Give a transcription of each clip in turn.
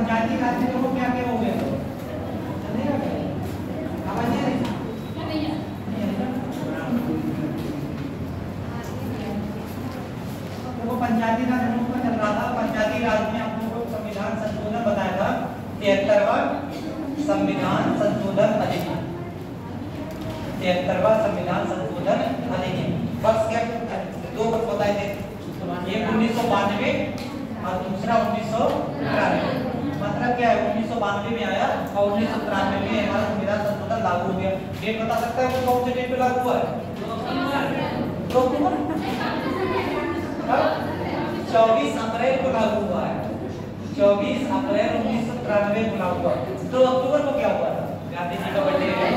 पंचायती राज में देखो क्या क्या हो गया आवाज नहीं आ रही? देखो पंचायती राज हम लोग का चल रहा था। पंचायती राज में आप लोगों को संविधान संशोधन बताया था 73वां संविधान संशोधन अधिनियम। 73वां संविधान संशोधन अधिनियम वर्ष क्या दो वर्ष बताए थे, एक 1992 और दूसरा 1993। मतलब क्या है 1992 में आया और 1993 में हमारा संविधान संशोधन लागू हो गया। डेट बता सकता है कौन से डेट पे लागू हुआ है? 24 अप्रैल को लागू हुआ है। 24 अप्रैल 1993 को लागू हुआ। 2 अक्टूबर को क्या हुआ था? गांधी जी का बर्थडे है।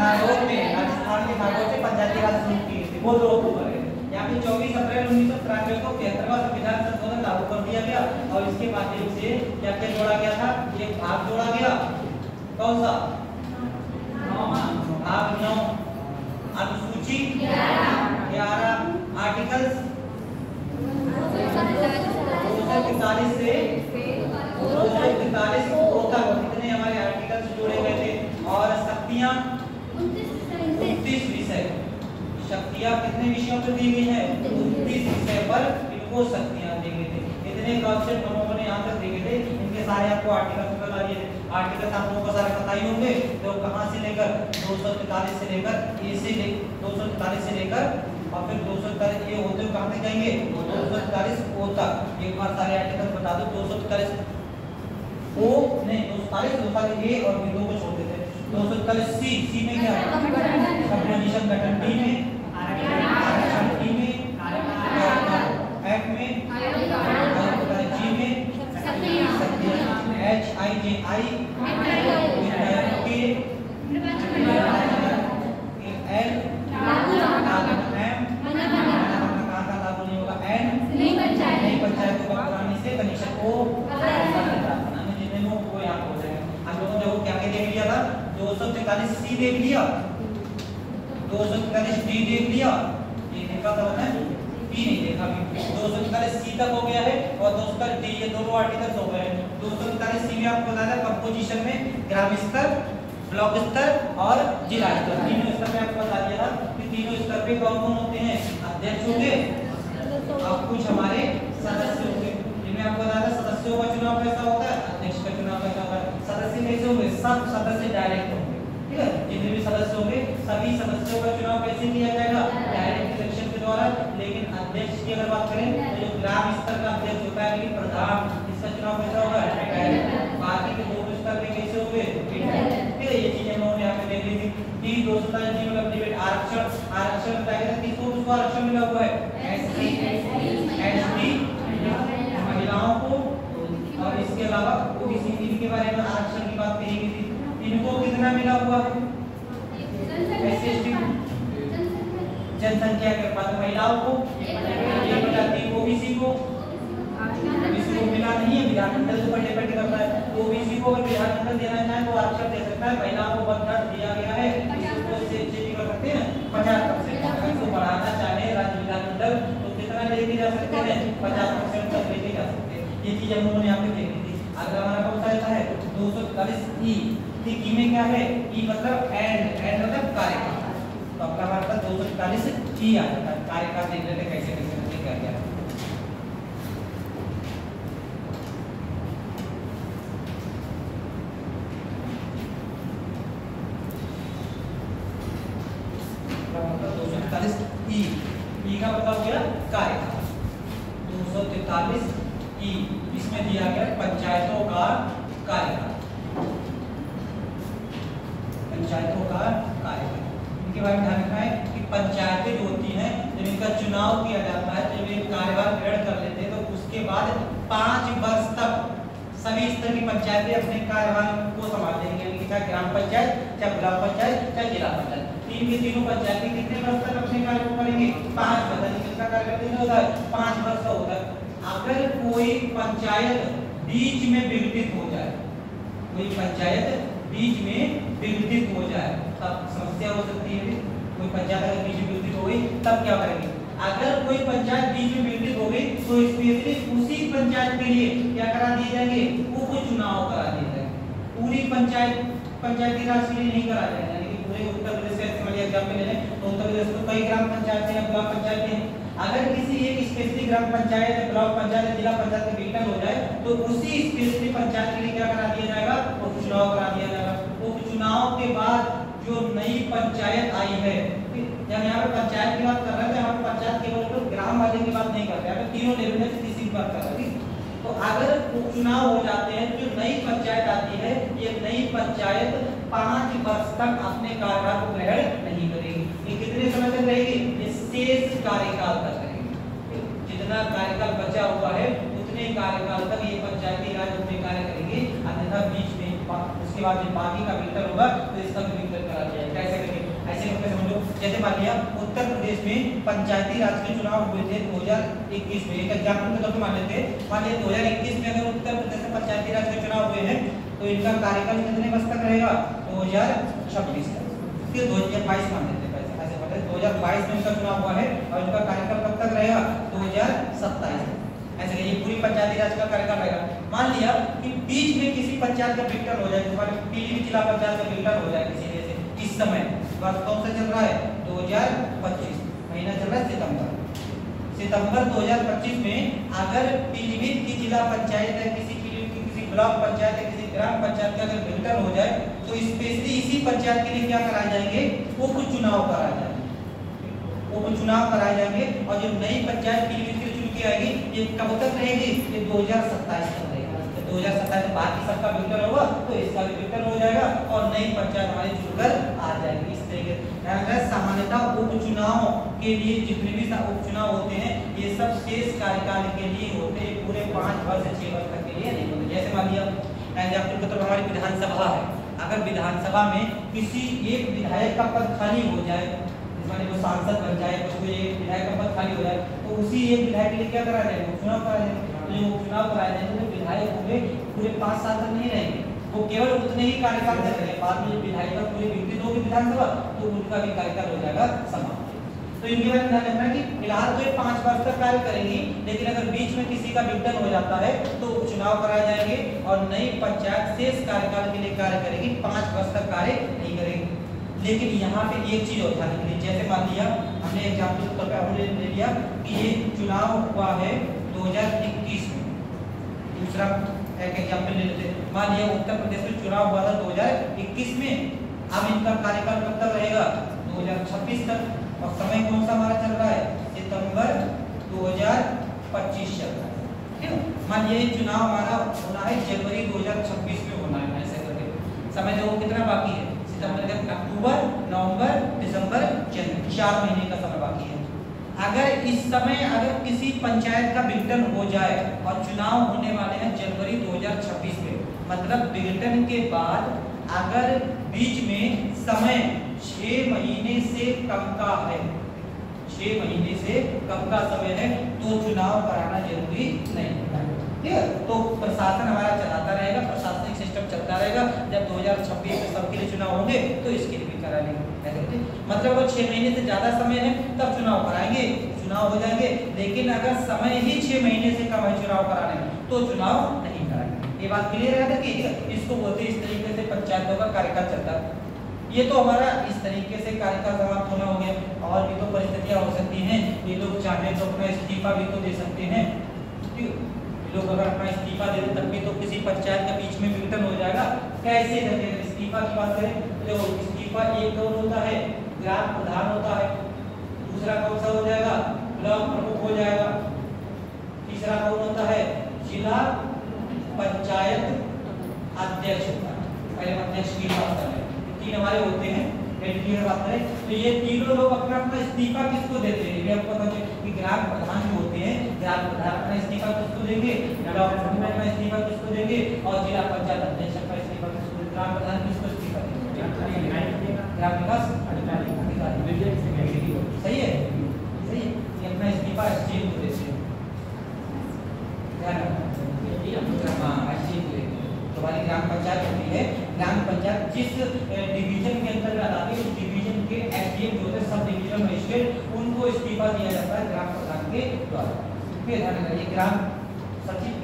नागौर में राजस्थान के नागौर से पंचायती राज शुरू की थी, वो 2 अक्टूबर है। यहाँ पे 24 अप्रैल 1993 को 73वां संविधान संशोधन लागू कर दिया गया और इसके माध्यम से क्या क्या जोड़ा गया था? एक भाग जोड़ा गया, कौन सा? भाग 9 अनुसूची 11 आर्टिकल्स 243 से 243 तक कितने हमारे आर्टिकल्स जोड़े गए थे और शक्तियां 29 विषय। शक्तियां कितने विषयों पर दी गई हैं? 29 विषय पर इनको शक्तियां दी गई थी। इतने कॉन्सेप्ट हम लोगों ने यहाँ तक देखे थे, इनके सारे आपको आर्टिकल्स बता दिए थे। आर्टिकल्स आप लोगों को सारे पता ही होंगे। तो कहाँ से लेकर 243 से लेकर ए से 243 से लेकर और फिर 243 ये होते हुए कहाँ तक जाएंगे? 243 ओ तक। एक बार सारे आर्टिकल्स बता दो। 243 ओ नहीं 243 ए और बी दो को छोड़ देते हैं। 243 सी में क्या है? कंपोजिशन गठन। डी में आरक्षण। डी में एक्ट में जी में एच आई जे आई के एल पंचायत को पुरानी से कनेक्शन को जितने लोग वो यहाँ हो जाएंगे। हम लोगों ने वो क्या क्या देख लिया था? 243 सी देख लिया, 243 डी देख लिया, ये देखा था ना? बी नहीं देखा अभी। 243 सी तक हो गया है और 243 डी ये दोनों आर्टिकल्स हो गए हैं। 243 सी में आपको बताया कंपोजिशन में ग्राम स्तर, ब्लॉक स्तर और जिला स्तर, तीनों स्तर में आपको बता दिया था कि तीनों स्तर पे कौन कौन होते हैं? अध्यक्ष होंगे और कुछ हमारे सदस्य होंगे। जिनमें आपको बताया था सदस्यों का चुनाव कैसा होता है, अध्यक्ष का चुनाव कैसा होता है। सदस्य कैसे होंगे? सब सदस्य डायरेक्ट होंगे, ठीक है। जितने भी सदस्य होंगे सभी सदस्यों का चुनाव कैसे किया जाएगा? डायरेक्ट इलेक्शन के द्वारा। लेकिन अध्यक्ष की अगर बात करें तो जो ग्राम स्तर का अध्यक्ष होता है लेकिन प्रधान, इसका चुनाव कैसा होगा? डायरेक्ट। बाकी के 2 स्तर पे कैसे होंगे? ठीक है। ये चीजें हम लोगों ने यहाँ पे देख ली थी। डी 243 डी मतलब डिबेट आरक्षण। आरक्षण बताया था किसको किसको आरक्षण मिला हुआ है? एससी एसटी महिलाओं को और इसके अलावा ओबीसी इनके बारे में आरक्षण की बात कही गई थी। इनको कितना मिला हुआ है? एससी एसटी जनसंख्या के अनुपात महिलाओं को 1/3, ओबीसी को मिला नहीं है। विधानमंडल से डिपेंड करता है। ओबीसी को अगर विधानमंडल देना चाहे तो आरक्षण दे सकता है। महिलाओं को 1/3 दिया गया है, इसको से कर सकते हैं 50%। अगर इसको बढ़ाना चाहे राज्य विधानमंडल तो कितना लेके जा सकते हैं? 50% तक लेके जा सकते हैं। ये चीज हम लोगों ने यहाँ पे देखी थी। अगर हमारा कौन सा है 243 ई। ठीक, ई में क्या है? ई मतलब एंड, एंड मतलब कार्यकाल। तो आपका हमारे पास 243 ई आ जाता है। कार्यकाल देख लेते कैसे कैसे क्या क्या है। ई का मतलब हो गया कार्यकाल। 243 ई इसमें दिया गया पंचायतों का कार्यकाल। पंचायतों का कार्यकाल इनके बारे में ध्यान रखना है कि पंचायतें जो होती हैं जब इनका चुनाव किया जाता है, जब ये कार्यभार ग्रहण कर लेते हैं तो उसके बाद 5 वर्ष तक सभी स्तर की पंचायतें अपने कार्यभार को संभालेंगे। चाहे ग्राम पंचायत, चाहे ब्लॉक पंचायत, चाहे जिला पंचायत, तीन की तीनों पंचायतें कितने वर्ष तक अपने कार्य को करेंगे? 5 वर्ष। कितना कार्य होता है? 5 वर्ष का होता है। अगर कोई पंचायत बीच में विघटित हो जाए, कोई पंचायत बीच में विघटित हो जाए तब समस्या हो सकती है। कोई पंचायत अगर बीच में विघटित हो गई तब क्या करेंगे? अगर कोई पंचायत बीच में विघटित हो गई तो स्पेशली उसी पंचायत के लिए क्या करा दिए जाएंगे, उपचुनाव करा दिए जाएंगे। पूरी पंचायती राज के लिए नहीं करा जाएगा, यानी कि पूरे उत्तर प्रदेश का समझिए एग्जांपल ले लें तो उत्तर प्रदेश में कई ग्राम पंचायतें हैं, ब्लॉक पंचायतें हैं। अगर किसी एक स्पेशली ग्राम पंचायत या ब्लॉक पंचायत या जिला पंचायत का विघटन हो जाए तो उसी स्पेशली पंचायत के लिए क्या करा दिया जाएगा, उपचुनाव करा दिया जाएगा। उपचुनाव के बाद जो नई पंचायत आई है, जब यहाँ पे पंचायत की बात कर रहे हैं तो यहाँ पे पंचायत केवल ग्राम वाले की बात नहीं करते, यहाँ पे तीनों लेवल में किसी की बात कर रहे हैं। तो अगर उपचुनाव हो जाते हैं तो जो नई पंचायत आती है, ये नई पंचायत 5 वर्ष तक अपने कार्यकाल को ग्रहण नहीं करेगी। ये कितने समय तक रहेगी, ये शेष कार्यकाल तक रहेगी। जितना कार्यकाल बचा हुआ है उतने कार्यकाल तक ये पंचायती राज अपने कार्य करेंगे, अन्यथा बीच में उसके बाद जब बाकी का विघटन होगा तो इसका भी विघटन करा जाएगा। कैसे करेंगे, ऐसे करके समझो। जैसे मान लिया उत्तर प्रदेश में पंचायती राज के चुनाव हुए थे 2021 में, एक एग्जांपल के तौर पे मान लेते हैं। मान लिया 2021 में अगर उत्तर प्रदेश में पंचायती राज के चुनाव हुए हैं तो इनका कार्यकाल कितने वर्ष तक रहेगा, 2026 तक। फिर 2022 मान लेते हैं, ऐसे बोलते हैं 2022 में इनका चुनाव हुआ है और इनका कार्यकाल कब तक रहेगा, 2027 तक। ऐसे ये पूरी पंचायती राज का कार्यकाल रहेगा। मान लिया कि बीच में किसी पंचायत का विघटन हो जाए, जैसे पीलीभीत जिला पंचायत का विघटन हो जाए किसी वजह से, इस समय वर्ष कौन सा चल रहा है, 2025 महीना चल रहा है सितंबर 2025 में अगर पीलीभीत की जिला पंचायत है, किसी ब्लॉक पंचायत है, किसी ग्राम पंचायत का अगर विघटन हो जाए तो स्पेशली इसी पंचायत के लिए क्या कराए जाएंगे, उपचुनाव कराए जाएंगे, उपचुनाव कराए जाएंगे। और जो नई पंचायत पीलीभीत की चुन के आएगी ये कब तक रहेगी, ये 2027 तक रहेगा। 2027 में बाकी सबका विघटन होगा तो इसका भी विघटन हो जाएगा और नई पंचायत हमारी चुनकर आ जाएगी। इस तरीके से सामान्यतः उपचुनाव के लिए जितने भी उपचुनाव होते हैं ये सब शेष कार्यकाल के लिए होते हैं, पूरे 5 वर्ष से 6 वर्ष तक के लिए नहीं होते। जैसे मान लिया एग्जांपल के तौर पर हमारी विधानसभा है, अगर विधानसभा में किसी एक विधायक का पद खाली हो जाए, माने वो सांसद बन जाए, कोई एक विधायक का पद खाली हो जाए तो उसी एक विधायक के लिए क्या करा जाएगा, उपचुनाव करा जाएगा। तो जो उपचुनाव कराए जाएंगे तो विधायक होंगे पूरे 5 साल तक नहीं रहेंगे, वो केवल उतने ही कार्यकाल तक रहेंगे। बाद में विधायक पूरी विघटित होगी विधानसभा तो उनका भी कार्यकाल हो जाएगा समाप्त। तो इनके बारे में ध्यान रखना है कि फिलहाल तो ये 5 वर्ष तक कार्य करेंगी, लेकिन अगर बीच में किसी का विघटन हो जाता है तो उपचुनाव कराए जाएंगे और नई पंचायत शेष कार्यकाल के लिए कार्य करेगी, 5 वर्ष तक कार्य नहीं करेगी। लेकिन यहाँ पे एक चीज और ध्यान रखनी, जैसे मान लिया हमने एग्जांपल के तौर पे हमने ले लिया कि ये चुनाव हुआ है 2021 में, दूसरा एक एग्जांपल ले लेते हैं। मान लिया उत्तर प्रदेश में चुनाव हुआ था 2021 में, अब इनका कार्यकाल कब तक रहेगा, 2026 तक। और समय कौन सा हमारा चल रहा है, सितंबर 2025 चल रहा है, ठीक है। मान लिया चुनाव हमारा होना है जनवरी 2026 में होना है, ऐसे करके समय देखो कितना बाकी है, अक्टूबर, नवंबर, दिसंबर, जनवरी, 4 महीने का समय बाकी है। अगर इस समय अगर किसी पंचायत का विघटन हो जाए और चुनाव होने वाले हैं जनवरी 2026 में, मतलब विघटन के बाद अगर बीच में समय 6 महीने से कम का है, 6 महीने से कम का समय है तो चुनाव कराना जरूरी नहीं है, ठीक है। तो प्रशासन हमारा चलाता रहेगा, प्रशासनिक सिस्टम चलता रहेगा। जब 2026 में सबके लिए चुनाव होंगे तो इसके लिए भी करा लेंगे, मतलब अगर 6 महीने से ज्यादा समय है तब चुनाव कराएंगे, चुनाव हो जाएंगे। लेकिन अगर समय ही 6 महीने से कम है चुनाव कराने में तो चुनाव नहीं कराएंगे। ये बात क्लियर है कि इसको बोलते हैं, इस तरीके से पंचायतों का कार्यकाल चलता है। ये तो हमारा इस तरीके से कार्यकाल समाप्त होना हो गया। और भी तो परिस्थितियां हो सकती हैं, ये लोग चाहे तो अपना इस्तीफा भी तो दे सकते हैं, ठीक। लोग अगर अपना इस्तीफा दे दें तब भी तो किसी पंचायत के बीच में विघटन हो जाएगा। कैसे करके इस्तीफा की बात करें तो इस्तीफा एक कौन होता है, ग्राम प्रधान होता है, दूसरा कौन सा हो जाएगा, ब्लॉक प्रमुख हो जाएगा, तीसरा कौन होता है, जिला पंचायत अध्यक्ष होता है। पहले अध्यक्ष की बात करें, 3 हमारे होते हैं, बात करें तो ये तीनों लोग अपना अपना इस्तीफा किसको देते हैं, ये आपको पता है कि ग्राम प्रधान जो होते हैं, ग्राम प्रधान अपना इस्तीफा किसको देंगे, ब्लॉक प्रमुख अपना इस्तीफा किसको देंगे और जिला पंचायत अध्यक्ष अपना इस्तीफा किसको देंगे। ग्राम प्रधान किसको इस्तीफा देंगे, ग्राम विकास अधिकारी, सही है, सही है। ये अपना इस्तीफा एसडीएम को देते हैं, ध्यान रखना। हाँ, एसडीएम को देते हैं। हमारी ग्राम पंचायत होती है, ग्राम पंचायत जिस डिवीजन के अंतर्गत आती है उस डिवीजन के एसडीएम जो होते हैं, सब डिवीजन मजिस्ट्रेट, उनको उनको इस्तीफा दिया जाता है ग्राम प्रधान के द्वारा। फिर ध्यान रखिए ग्राम सचिव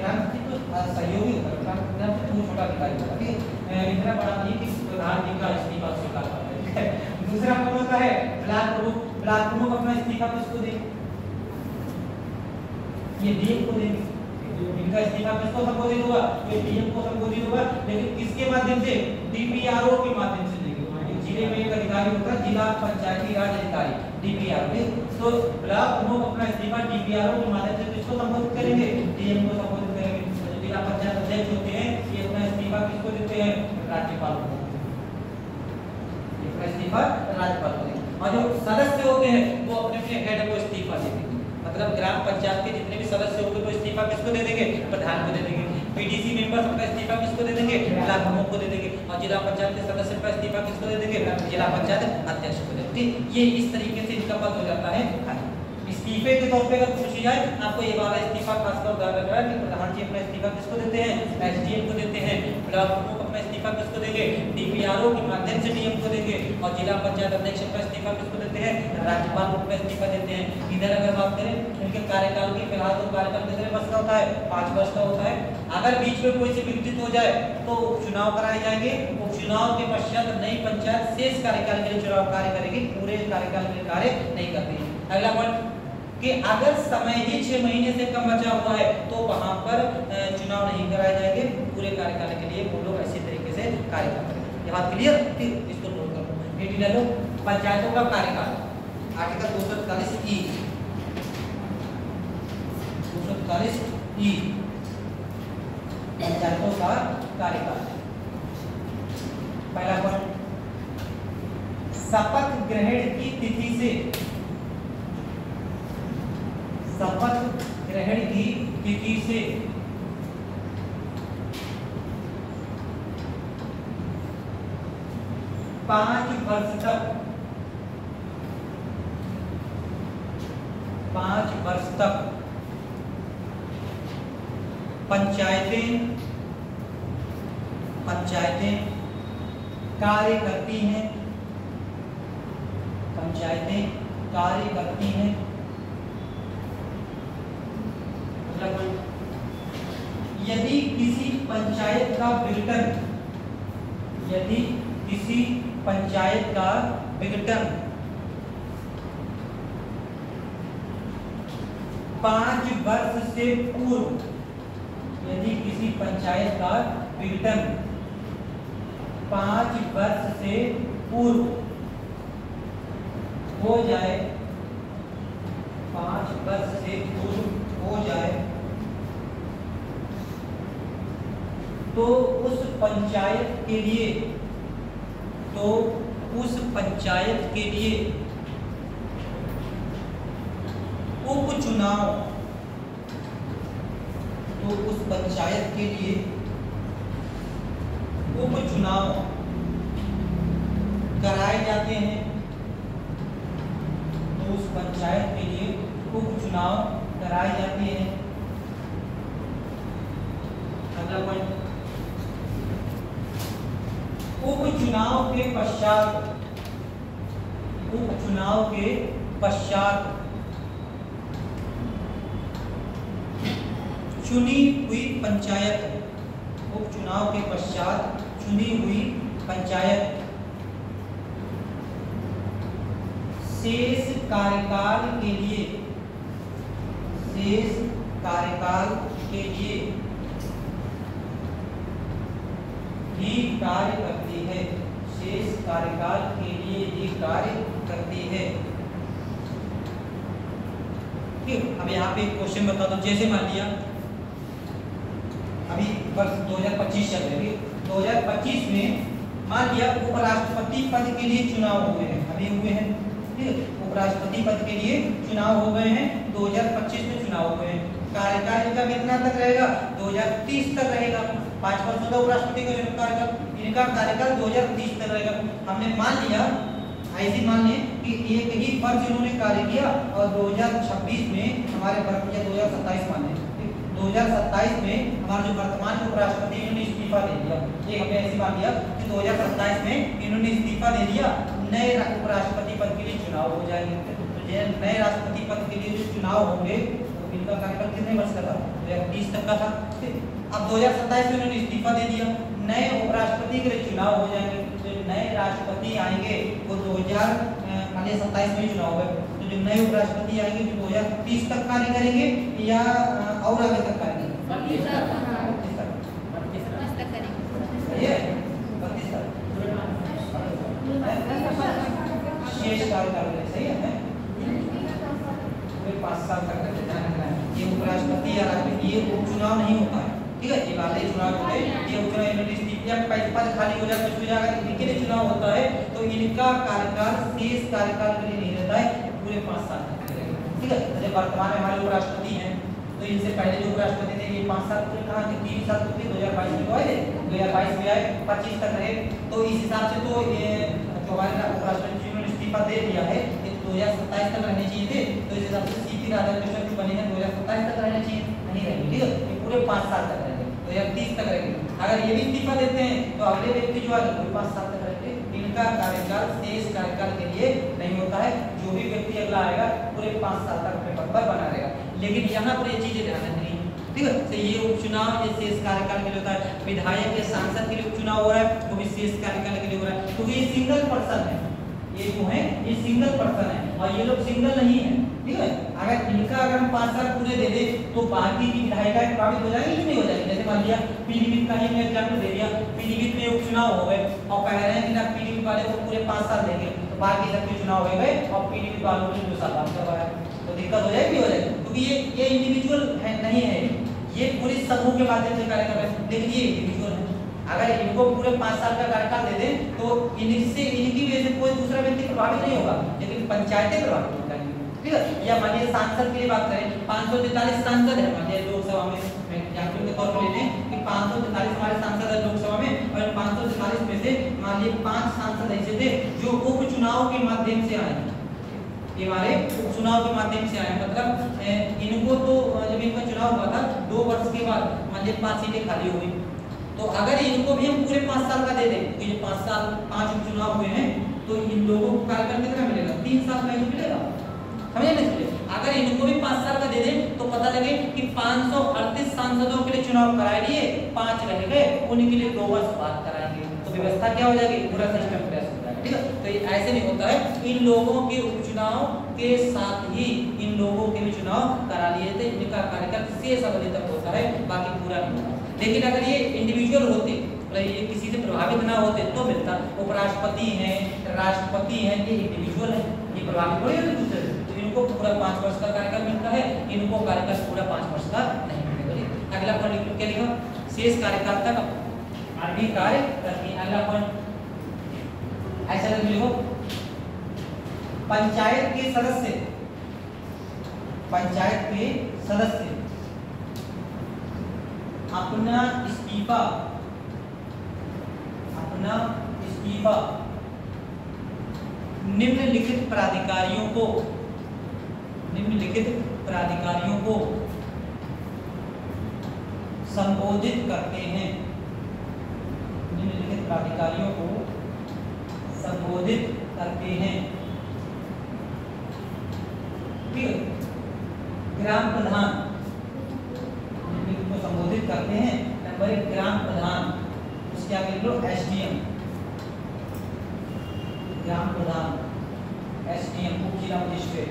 तो सहयोगी होता है, ग्राम सचिव वो छोटा अधिकारी होता है, इतना बड़ा नहीं कि प्रधान जी का इस्तीफा स्वीकार कर ले, ठीक है। दूसरा कौन होता है ब्लॉक प्रमुख। ब्लॉक प्रमुख अपना इस्तीफा किसको देंगे, ये डीएम को देंगे, इनका इस्तीफा किसको संबोधित होगा, ये डीएम को संबोधित होगा, लेकिन किसके माध्यम से, डीपीआरओ के माध्यम से देंगे। जिले में एक अधिकारी होता है जिला पंचायती राज अधिकारी डीपीआरओ, तो ब्लॉक प्रमुख अपना इस्तीफा डीपीआरओ के माध्यम से किसको संबोधित करेंगे, डीएम को संबोधित करेंगे। तो जिला पंचायत अध्यक्ष होते हैं ये अपना इस्तीफा किसको देते हैं, राज्यपाल को, ये अपना इस्तीफा राज्यपाल को देंगे। और जो सदस्य होते हैं वो अपने अपने हेड को इस्तीफा दे देंगे, मतलब ग्राम पंचायत के जितने भी सदस्य होंगे वो इस्तीफा किसको दे देंगे, प्रधान को दे देंगे। पीडीसी मेंबर्स अपना इस्तीफा किसको दे देंगे, ब्लॉक प्रमुख को दे देंगे। और जिला पंचायत के सदस्य का इस्तीफा किसको दे देंगे, जिला पंचायत अध्यक्ष को दे देंगे। ये इस तरीके से इनका पद हो जाता है खाली। इस्तीफे के तौर पे अगर पूछी जाए आपको ये वाला इस्तीफा खासकर उदाहरण लग रहा है कि प्रधान जी अपना इस्तीफा किसको देते हैं, एसडीएम को देते हैं। ब्लॉक प्रमुख अपना इस्तीफा किसको देंगे, डीपीआरओ के माध्यम से डीएम को देंगे। और जिला पंचायत अध्यक्ष का इस्तीफा किसको देते हैं, राज्यपाल को अपना इस्तीफा देते हैं। इधर अगर बात करें इनके कार्यकाल की, फिलहाल तो कार्यकाल कितने वर्ष का होता है, 5 वर्ष का होता है। अगर बीच में कोई से विघटित हो जाए तो उपचुनाव कराए जाएंगे। उपचुनाव के पश्चात नई पंचायत शेष कार्यकाल के लिए चुनाव कार्य करेगी, पूरे कार्यकाल के लिए कार्य नहीं करती है। अगला पॉइंट कि अगर समय ही 6 महीने से कम बचा हुआ है तो वहां पर चुनाव नहीं कराए जाएंगे, पूरे कार्यकाल के लिए वो लोग ऐसे तरीके से कार्य करेंगे। ये बात क्लियर, फिर इसको नोट करो। 18 पंचायतों का कार्यकाल, आर्टिकल 241 241 पंचायतों का कार्यकाल। पहला पॉइंट, शपथ ग्रहण की तिथि से, शपथ ग्रहण की तिथि से 5 वर्ष तक, 5 वर्ष तक पंचायतें कार्य करती हैं, पंचायतें कार्य करती हैं। यदि किसी पंचायत का विघटन, यदि किसी पंचायत का विघटन 5 वर्ष से पूर्व, यदि किसी पंचायत का विघटन 5 वर्ष से पूर्व हो जाए, 5 वर्ष से पूर्व हो जाए तो उस पंचायत के लिए, तो उस पंचायत के लिए उपचुनाव, तो उस पंचायत के लिए उपचुनाव कराए जाते हैं, तो उस पंचायत के लिए उपचुनाव कराए जाते हैं। अगला पॉइंट, उपचुनाव के पश्चात, उपचुनाव के पश्चात चुनी हुई पंचायत, उपचुनाव के पश्चात चुनी हुई पंचायत शेष कार्यकाल के लिए, शेष कार्यकाल के लिए भी कार्य करती है, शेष कार्यकाल के लिए भी कार्य करती है। ठीक, अब यहाँ पे एक क्वेश्चन बता दो। जैसे मान लिया अभी वर्ष 2025 चल रही है, 2025 में मान लिया उपराष्ट्रपति पद के लिए चुनाव हो गए हैं, अभी हुए हैं, ठीक है, उपराष्ट्रपति पद के लिए चुनाव हो गए हैं, 2025 में चुनाव हो गए हैं। कार्यकाल इनका कितना तक रहेगा, 2030 तक रहेगा। 5 वर्ष होता है उपराष्ट्रपति का कार्यकाल, इनका कार्यकाल 2030 तक रहेगा। हमने मान लिया, ऐसे मान लें कि एक ही वर्ष इन्होंने कार्य किया और 2026 में हमारे वर्ष या 2027 मान लें, 2027 में हमारे जो वर्तमान उपराष्ट्रपति इन्होंने इस्तीफा दे दिया। ये हमने ऐसे मान लिया कि 2027 में इन्होंने इस्तीफा दे दिया, नए उपराष्ट्रपति पद के लिए चुनाव हो जाएंगे। तो नए राष्ट्रपति पद के लिए जो चुनाव होंगे तो इनका कार्यकाल कितने वर्ष का था? 2030 तक का था। अब 2027 में उन्होंने इस्तीफा दे दिया, नए उपराष्ट्रपति के लिए चुनाव हो जाएंगे। जो नए राष्ट्रपति आएंगे वो 2027 में चुनाव होगा, तो जो नए उपराष्ट्रपति आएंगे जो 2030 तक कार्य करेंगे या और आगे तक कार्य करेंगे? 32 तक शेष कार्यकाल में, सही है? 5 साल तक रहना है। ये उपराष्ट्रपति या राष्ट्रपति ये उपचुनाव नहीं होता है, ठीक है? ये वाले चुनाव होते हैं, ये उपचुनाव इनमें पद खाली हो जाए, कुछ हो जाएगा, इनके लिए चुनाव होता है, तो इनका कार्यकाल शेष कार्यकाल के लिए नहीं रहता है, पूरे 5 साल तक रहेगा, ठीक है? जैसे वर्तमान में हमारे उपराष्ट्रपति हैं, तो इनसे पहले जो उपराष्ट्रपति थे ये 5 साल के कहा कि 3 साल तक 2022 में आए, 2022 में आए, 25 तक रहे, तो इस हिसाब से तो ये जो हमारे उपराष्ट्रपति जी ने इस्तीफा दे दिया है, 2027 तक रहने चाहिए थे, तो इस हिसाब से सीपी राधाकृष्णन जो बने हैं 2027 तक रहने चाहिए, नहीं रहेंगे, ठीक है? ये पूरे 5 साल तक रहेंगे, 2030 तक रहेंगे। अगर ये भी इस्तीफा देते हैं तो अगले व्यक्ति जो है पूरे 5 साल तक रहेंगे। इनका कार्यकाल शेष कार्यकाल के लिए नहीं होता है, जो भी व्यक्ति अगला आएगा पूरे 5 साल तक अपने पद पर बना रहेगा। लेकिन यहाँ पर ये चीजें ध्यान रखनी, ठीक है? तो ये उपचुनाव ये शेष कार्यकाल के लिए होता है, विधायक या सांसद के लिए उपचुनाव हो रहा है वो भी शेष कार्यकाल के लिए हो रहा है, क्योंकि ये सिंगल पर्सन है, ये जो है ये सिंगल पर्सन है और ये लोग सिंगल नहीं है, ठीक है? अगर इनका अगर हम 5 साल पूरे दे दे तो बाकी की विधायिकाएं प्रभावित हो जाएंगी कि नहीं हो जाएंगी? जैसे मान लिया पीलीभीत का ही मैं एग्जाम्पल दे दिया, पीलीभीत में उपचुनाव हो गए और कह रहे हैं कि ना पीलीभीत वाले को पूरे 5 साल देंगे, तो बाकी सबके चुनाव हो गए और पीलीभीत वालों ने 2 साल बाद करवाया, तो दिक्कत हो जाएगी, हो जाएगी, क्योंकि ये इंडिविजुअल नहीं है, ये पूरे समूह के माध्यम से कार्य कर रहे हैं, लेकिन ये इंडिविजुअल है। अगर इनको पूरे 5 साल का कार्यकाल दे दें तो इनसे इनकी वजह से कोई दूसरा व्यक्ति प्रभावित नहीं होगा, लेकिन पंचायतें प्रभावित हो जाएंगी, ठीक है? या मानिए सांसद के लिए बात करें, 543 सांसद है मानिए लोकसभा में, एग्जाम्पल के तौर पर ले लें कि 543 हमारे सांसद है लोकसभा में, और 543 में से मान लीजिए 5 सांसद ऐसे थे जो उपचुनाव के माध्यम से आए, ये हमारे उपचुनाव के माध्यम से आए, मतलब इनको तो जब इनका चुनाव हुआ था 2 वर्ष के बाद मान लीजिए 5 सीटें खाली हुई, तो अगर इनको भी हम पूरे 5 साल का दे दें, तो ये 5 साल 5 उपचुनाव हुए हैं, तो इन लोगों को कार्यकाल कितना मिलेगा? 3 साल का ही मिलेगा, समझे ना? अगर इनको भी 5 साल का दे दें तो पता लगे कि 538 सांसदों के लिए चुनाव करा लिए, 5 रह गए, उनके लिए 2 वर्ष बाद कराएंगे, तो व्यवस्था क्या हो जाएगी? पूरा सिस्टम क्रैश हो जाएगा, ठीक है? तो ये ऐसे नहीं होता है, इन लोगों के उपचुनाव के साथ ही इन लोगों के भी चुनाव करा लिए थे, इनका कार्यकाल शेष अवधि तक होता है, बाकी पूरा नहीं होता। लेकिन अगर ये इंडिविजुअल होते, ये किसी से प्रभावित ना होते तो मिलता। उपराष्ट्रपति हैं, राष्ट्रपति हैं, ये इंडिविजुअल है, ये प्रभावित थोड़ी होते दूसरे से, तो इनको पूरा 5 वर्ष का कार्यकाल मिलता है, इनको कार्यकाल पूरा 5 वर्ष का नहीं मिलेगा। अगला पॉइंट क्या लिखा? शेष कार्यकाल तक भी कार्य करती है। अगला पॉइंट ऐसा लिखो, पंचायत के सदस्य, पंचायत के सदस्य अपना इस्तीफा निम्नलिखित प्राधिकारियों को संबोधित करते हैं, निम्नलिखित प्राधिकारियों को संबोधित करते हैं, ठीक है? ग्राम प्रधान को संबोधित करते हैं, नंबर 1 ग्राम प्रधान, उसके आगे लिख लो एसडीएम, ग्राम प्रधान, एसडीएम उप जिला मजिस्ट्रेट,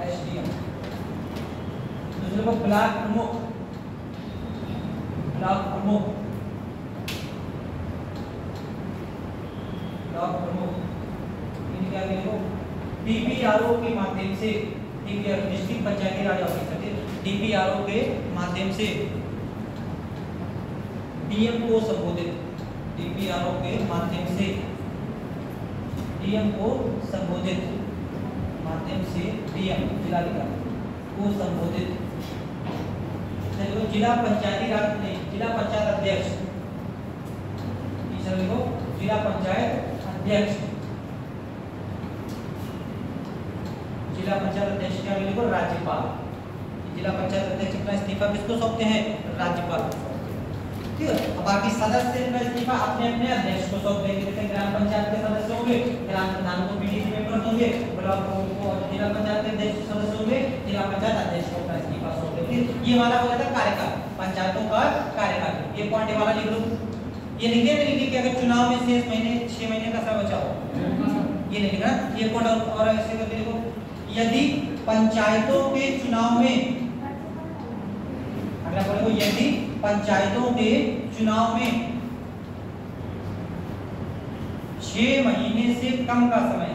एसडीएम। दूसरे को ब्लॉक प्रमुख, ब्लॉक प्रमुख, ब्लॉक प्रमुख, इनके आगे लिखो डीपीआरओ के माध्यम से, डीपीआरओ डिस्ट्रिक्ट पंचायती राज ऑफिसर, डीपीआरओ के माध्यम से डीएम को संबोधित, डीपीआरओ के माध्यम से डीएम को संबोधित, माध्यम से डीएम जिलाधिकारी को संबोधित, जिला पंचायती राज नहीं, जिला पंचायत अध्यक्ष, लिखो जिला पंचायत अध्यक्ष, जिला पंचायत अध्यक्ष क्या लिखो? राज्यपाल। जिला पंचायत अध्यक्ष अपना इस्तीफा किसको सौंपते हैं? राज्यपाल। ठीक है। अब बाकी सदस्य का इस्तीफा अपने अपने अध्यक्ष को सौंप देंगे। जैसे ग्राम पंचायत के सदस्य होंगे, ग्राम प्रधान को पीडीसी मेंबर होंगे, ब्लॉक को जिला पंचायत के अध्यक्ष सदस्य होंगे, जिला पंचायत अध्यक्ष को अपना इस्तीफा सौंप देंगे। ये वाला हो जाता है कार्यकाल, पंचायतों का कार्यकाल। ये पॉइंट वाला लिख लो। ये लिखे कि अगर चुनाव में शेष महीने 6 महीने का समय बचा हो, ये नहीं लिखना। ये पॉइंट और ऐसे करके लिखो, यदि पंचायतों के चुनाव में, अगला पॉइंट, यदि पंचायतों के चुनाव में 6 महीने से कम का समय,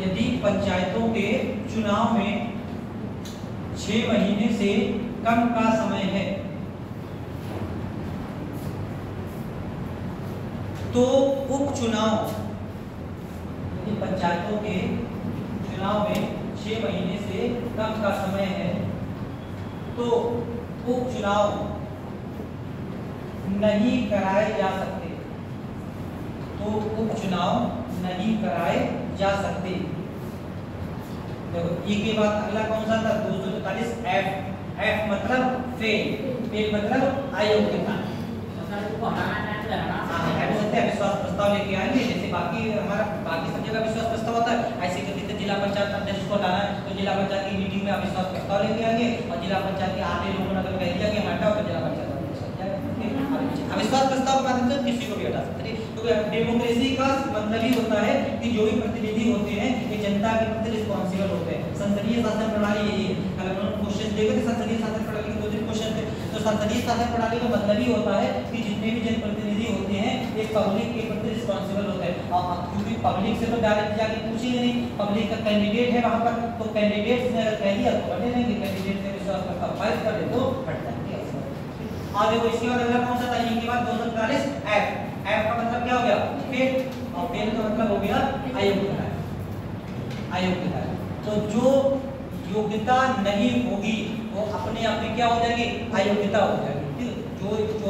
यदि पंचायतों के चुनाव में 6 महीने से कम का समय है तो उपचुनाव, यदि पंचायतों के चुनाव में 6 महीने से कम का समय है तो उपचुनाव नहीं कराए जा सकते, तो उपचुनाव नहीं कराए जा सकते। देखो ई के बाद अगला कौन सा था, 244 एफ मतलब फेल मतलब अयोग्यता। विश्वास प्रस्ताव लेके आएंगे, जैसे बाकी हमारा बाकी सब जगह विश्वास प्रस्ताव होता है, ऐसे करके जिला पंचायत अध्यक्ष को लाना है तो जिला पंचायत की मीटिंग में अविश्वास प्रस्ताव लेके आएंगे, और जिला पंचायत के आधे लोगों ने अगर कह दिया कि हटाओ तो जिला पंचायत अविश्वास प्रस्ताव के माध्यम से किसी को भी हटा सकते हैं। क्योंकि डेमोक्रेसी का मतलब ही होता है कि जो भी प्रतिनिधि होते हैं ये जनता के प्रति रिस्पॉन्सिबल होते हैं। संसदीय शासन प्रणाली यही है। कल हम क्वेश्चन देखे थे संसदीय शासन प्रणाली के 2 क्वेश्चन थे। तो संसदीय शासन प्रणाली का मतलब ही होता है कि जितने भी जनप्रतिनिधि होते हैं ये पब्लिक के प्रति रिस्पॉन्सिबल होते हैं। और क्योंकि पब्लिक से तो डायरेक्ट जाके पूछेंगे नहीं, पब्लिक का कैंडिडेट है वहां पर, तो कैंडिडेट ने अगर कह दिया तो हटे नहीं, कैंडिडेट से विश्वास प्रस्ताव पारित कर दे तो हट जाएंगे। और देखो इसके बाद अगला कौन सा था, इनके बाद 244 एफ का मतलब क्या हो गया, फेल, और फेल का मतलब हो गया अयोग्यता। अयोग्यता तो जो योग्यता नहीं होगी वो अपने आप में क्या हो जाएगी, अयोग्यता हो जाएगी। जो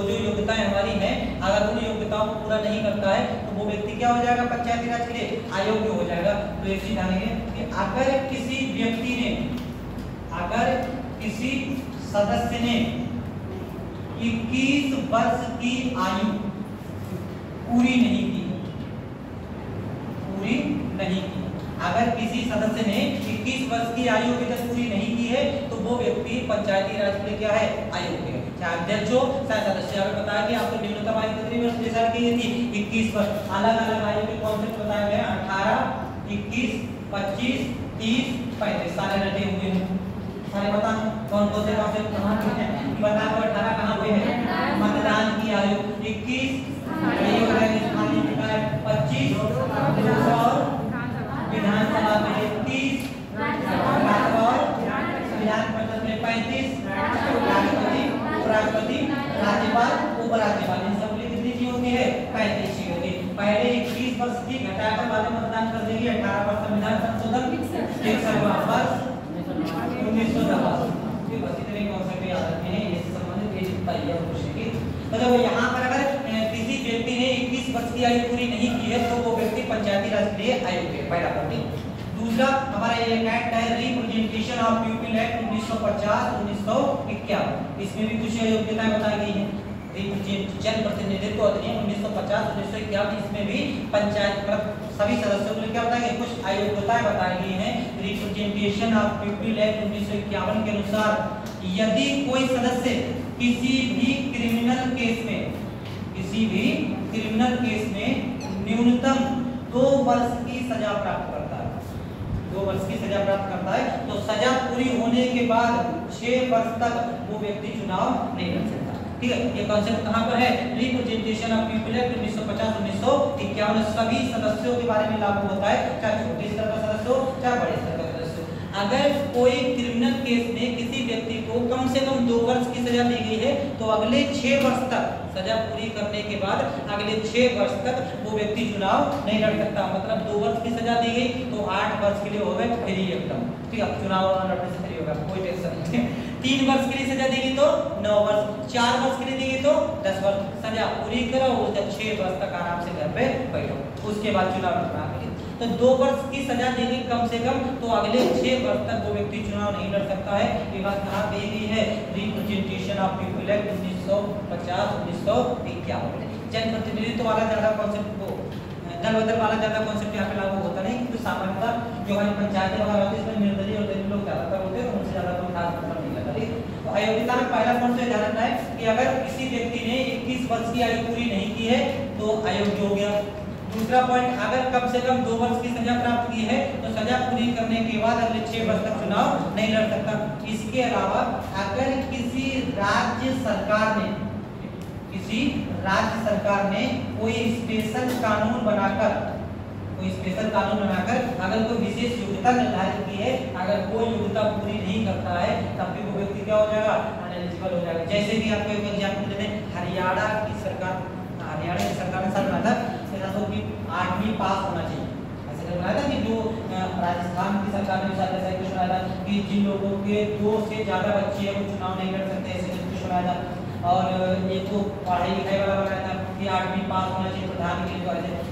योग्यताएं हमारी हैं अगर उन योग्यताओं को पूरा नहीं करता है तो वो व्यक्ति क्या हो जाएगा, पंचायती राज के लिए अयोग्य हो जाएगा। तो एक चीज ध्यान रखिए कि अगर किसी व्यक्ति ने, अगर किसी सदस्य ने 21 वर्ष की आयु पूरी नहीं की, अगर किसी सदस्य ने 21 वर्ष की आयु अभी तक पूरी नहीं की है तो वो व्यक्ति पंचायती राज के लिए क्या है, अयोग्य है। चाहे अध्यक्ष हो चाहे सदस्य। अगर बताया कि आपको न्यूनतम आयु कितनी वर्ष की साल की थी, 21 वर्ष। अलग अलग आयु के कॉन्सेप्ट बताए गए 18, 21, 25, 30, 35 सारे रटे हुए हैं। सारे बता कौन कौन से कॉन्सेप्ट कहां पे है, बता दो। 18 कहां पे है, मतदान की आयु। 21 25 और विधानसभा में 30 और विधान परिषद में 35 राष्ट्रपति, उपराष्ट्रपति, राज्यपाल, उपराज्यपाल, इन सब के लिए कितनी चीज होती है, 35 चीज होती है। पहले 21 वर्ष की घटाकर बाद में मतदान कर देंगे। 18 वर्ष संविधान संशोधन 61वां वर्ष 1990। बस इतने कॉन्सेप्ट याद रखने हैं, इससे संबंधित ये जितना ही है क्वेश्चन की। मतलब यहाँ पर अगर किसी व्यक्ति ने 21 वर्ष की आयु पूरी नहीं की है तो वो व्यक्ति पंचायती राज के लिए अयोग्य है, पहला पॉइंट। दूसरा हमारा ये एक्ट है रिप्रेजेंटेशन ऑफ पीपल एक्ट 1950-1951। इसमें भी कुछ योग्यताएं बताई गई हैं। जन प्रतिनिधित्व अधिनियम 1950-1951, इसमें भी पंचायत सभी सदस्यों के लिए क्या बताया गया, कुछ अयोग्यताएं बताई गई हैं। रिप्रेजेंटेशन ऑफ पीपल एक्ट 1951 के अनुसार यदि कोई सदस्य किसी भी क्रिमिनल केस में न्यूनतम 2 वर्ष की सजा प्राप्त करता है, 2 वर्ष की सजा प्राप्त करता है तो सजा पूरी होने के बाद 6 वर्ष तक वो व्यक्ति चुनाव नहीं लड़ सकता। ठीक है, ये कॉन्सेप्ट कहां पर है, रिप्रेजेंटेशन ऑफ पीपल एक्ट 1950-1951 सभी सदस्यों के बारे में लागू होता है, चाहे छोटे स्तर का सदस्य हो चाहे बड़े स्तर का सदस्य हो। अगर कोई क्रिमिनल केस में किसी व्यक्ति को कम से कम 2 वर्ष की सजा दी गई है तो अगले 6 वर्ष तक सजा पूरी करने के बाद अगले 6 वर्ष तक वो व्यक्ति चुनाव नहीं लड़ सकता। मतलब 2 वर्ष की सजा दी गई तो 8 वर्ष के लिए हो गए फ्री एकदम। ठीक है, चुनाव लड़ने से फ्री होगा, कोई टेंशन नहीं। 3 वर्ष के लिए सजा देगी तो 9 वर्ष, 4 वर्ष के लिए देंगे तो 10 वर्ष, सजा पूरी करो, उसके 6 वर्ष तक आराम से घर पे बैठो, उसके बाद चुनाव लड़ना। तो 2 वर्ष की सजा देंगे कम से कम, तो अगले 6 वर्ष तक वो व्यक्ति चुनाव नहीं लड़ सकता है। ये बात कहाँ दी गई है? Representation of people act 1950-1951। जनप्रतिनिधित्व वाला ज्यादा कॉन्सेप्ट को दल बदल वाला ज्यादा कॉन्सेप्ट यहाँ पे लागू होता नहीं, क्योंकि सामान्यतः जो हमारी पंचायतें वगैरह होती है इसमें निर्दलीय और दलित लोग ज्यादातर होते हैं, तो उनसे ज्यादा कोई खास मतलब नहीं लगता। ठीक, तो अयोग्यता में पहला पॉइंट तो ध्यान रखना है कि अगर किसी व्यक्ति ने 21 वर्ष की आयु पूरी नहीं की है तो अयोग्य हो गया। दूसरा पॉइंट, अगर कम से कम 2 वर्ष की सजा प्राप्त की है तो सजा पूरी करने के बाद अगले 6 वर्ष तक चुनाव नहीं लड़ सकता। इसके अलावा अगर किसी राज्य सरकार ने कोई स्पेशल कानून बनाकर अगर कोई विशेष योग्यता निर्धारित की है, अगर कोई योग्यता पूरी नहीं करता है तब भी वो व्यक्ति क्या हो जाएगा? अनएलिजिबल हो जाएगा। जैसे कि आपको एक एग्जांपल दे दें, हरियाणा की सरकार ने साल बनाया था कि 8वीं पास होना चाहिए। ऐसे बनाया था कि जो राजस्थान की सरकार ने साथ ऐसा कुछ बनाया था कि जिन लोगों के 2 से ज्यादा बच्चे हैं वो चुनाव नहीं लड़ सकते, ऐसे कुछ बनाया था। और एक तो पढ़ाई लिखाई वाला बनाया था कि 8वीं पास होना चाहिए प्रधान के लिए।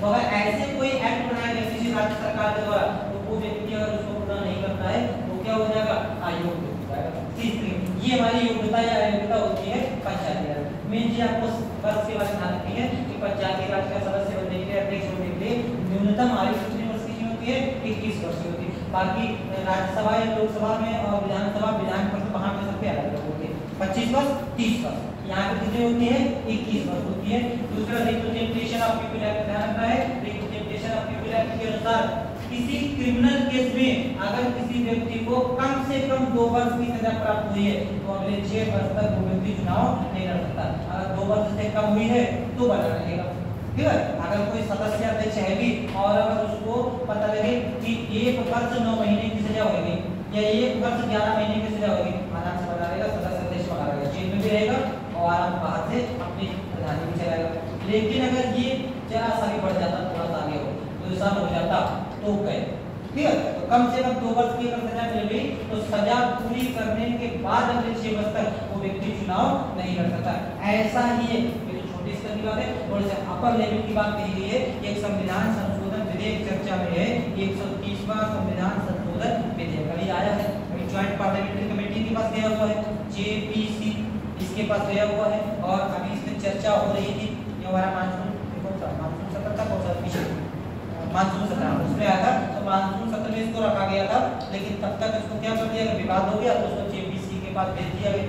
तो अगर ऐसे कोई एक्ट बनाया गया किसी राज्य सरकार के द्वारा, तो वो व्यक्ति अगर उसको पूरा नहीं करता है तो क्या हो जाएगा? अयोग्य हो जाएगा। तीसरी, ये हमारी योग्यता या अयोग्यता होती है पंचायती राज में। जी आपको वर्ष के बारे में ध्यान रखनी है कि पंचायती राज का सदस्य बनने के लिए, अध्यक्ष बनने के लिए न्यूनतम आयु कितने वर्ष की होती है? 21 वर्ष की होती है। बाकी राज्यसभा या लोकसभा में और विधानसभा विधान परिषद वहां पे सबके अलग अलग होती है। 25 वर्ष, 30 वर्ष, यहाँ पे कितनी होती है? 21 वर्ष होती है। दूसरा, रिप्रेजेंटेशन ऑफ पीपल एक्ट ध्यान रखना है। रिप्रेजेंटेशन ऑफ पीपल एक्ट के अनुसार किसी क्रिमिनल केस में अगर किसी व्यक्ति को कम से कम 2 वर्ष की सजा प्राप्त हुई है तो अगले 6 वर्ष तक वो व्यक्ति चुनाव नहीं लड़ सकता। अगर 2 वर्ष से कम हुई है तो बना रहेगा। ठीक है, अगर कोई सदस्य अध्यक्ष है भी और अगर उसको पता लगे कि 1 वर्ष 9 महीने की सजा होगी या 1 वर्ष 11 महीने की सजा होगी, आराम से बना रहेगा, सदस्य अध्यक्ष बना रहेगा, जेल में भी रहेगा और आराम बाहर से अपनी प्रधानी भी चलाएगा। लेकिन अगर ये जरा सा भी बढ़ जाता, थोड़ा सा आगे हो 2 साल हो जाता तो गए। ठीक है, तो कम से कम 2 वर्ष की अगर सजा मिल गई तो सजा पूरी करने के बाद अगले 6 वर्ष तक वो व्यक्ति चुनाव नहीं लड़ सकता। ऐसा ही है, छोटी स्तर की बात है, थोड़े से अपर लेवल की बात कही गई है। एक संविधान संशोधन विधेयक चर्चा में है, 130वां संविधान संशोधन विधेयक अभी आया है, अभी ज्वाइंट पार्लियामेंट्री कमेटी के पास गया हुआ है, JPC इसके पास गया हुआ है और अभी इसमें चर्चा हो रही थी। ये हमारा मानसून सत्र था, कौन सा पीछे मानसून सत्र उसमें आया था, तो मानसून सत्र में इसको रखा गया था, लेकिन तब तक इसको क्या कर दिया, विवाद हो गया तो उसको JPC के पास भेज दिया गया।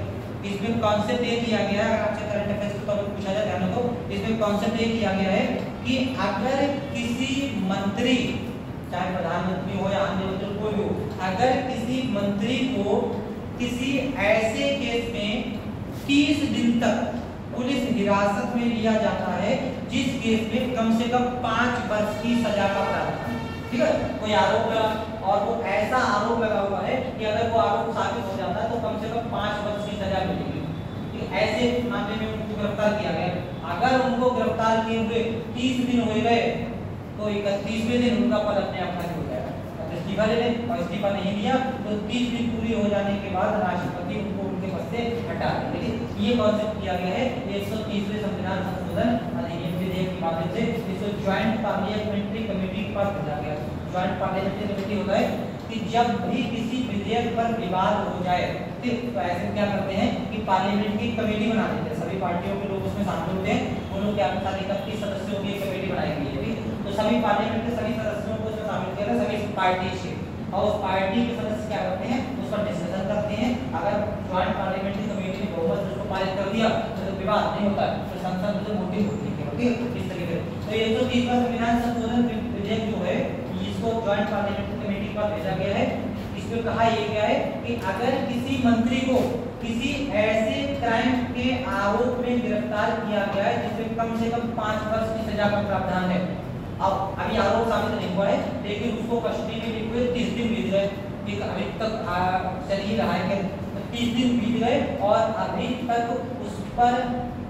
इसमें कॉन्सेप्ट ये किया गया है, अगर आपसे करंट अफेयर्स के टॉपिक पूछा जाए ध्यान रखो, इसमें कॉन्सेप्ट ये किया गया है कि अगर किसी मंत्री, चाहे प्रधानमंत्री हो या अन्य मंत्री कोई हो, अगर किसी मंत्री को किसी ऐसे केस में 30 दिन तक पुलिस हिरासत में लिया जाता है जिस केस में कम से कम 5 वर्ष की सजा का प्रावधान, ठीक है, कोई आरोप लगा और वो ऐसा आरोप लगा हुआ है कि अगर वो आरोप साबित हो जाता है तो कम से कम 5 वर्ष की सजा मिलेगी। ऐसे मामले में उनको गिरफ्तार किया गया। अगर उनको गिरफ्तार किए हुए 30 दिन हो गए तो 31वें दिन उनका पद अपने आप खाली हो जाएगा। इस्तीफा ले लें और इस्तीफा नहीं दिया तो 30 दिन पूरी हो जाने के बाद राष्ट्रपति उनको उनके पद से हटा दें। लेकिन ये कॉन्सेप्ट किया गया है 130वें संविधान संशोधन अधिनियम विधेयक के माध्यम से, इसको ज्वाइंट पार्लियामेंट्री कमेटी के पास भेजा गया। ज्वाइंट पार्लियामेंट्री कमेटी होता है कि जब भी किसी विधेयक पर विवाद हो जाए तो ऐसे क्या करते हैं कि पार्लियामेंट की कमेटी बना देते हैं, सभी पार्टियों के लोग उसमें शामिल होते हैं, उन लोग के अनुसार 31 सदस्यों की कमेटी बनाई गई है। तो सभी पार्लियामेंट के सभी सदस्यों को उसमें शामिल किया सभी पार्टी से, और उस पार्टी के सदस्य क्या करते हैं, उस पर डिस्कशन करते हैं। अगर ज्वाइंट पार्लियामेंट्री कमेटी ने बहुमत से उसको पारित कर दिया तो विवाद नहीं होता, तो संसद से वोटिंग होती है। इस तरीके से तो 130वां संविधान संशोधन विधेयक जो है इसको ज्वाइंट पार्लियामेंट्री कमेटी के पास भेजा गया है। इसमें कहा यह गया है कि अगर किसी मंत्री को किसी ऐसे क्राइम के आरोप में गिरफ्तार किया गया है जिसमें कम से कम 5 वर्ष की सजा का प्रावधान है, अब अभी आरोप साबित नहीं हुआ है लेकिन उसको कस्टडी में लिए हुए 30 दिन बीत गए, अभी तक चल ही रहा है, 30 दिन बीत गए और अभी तक उस पर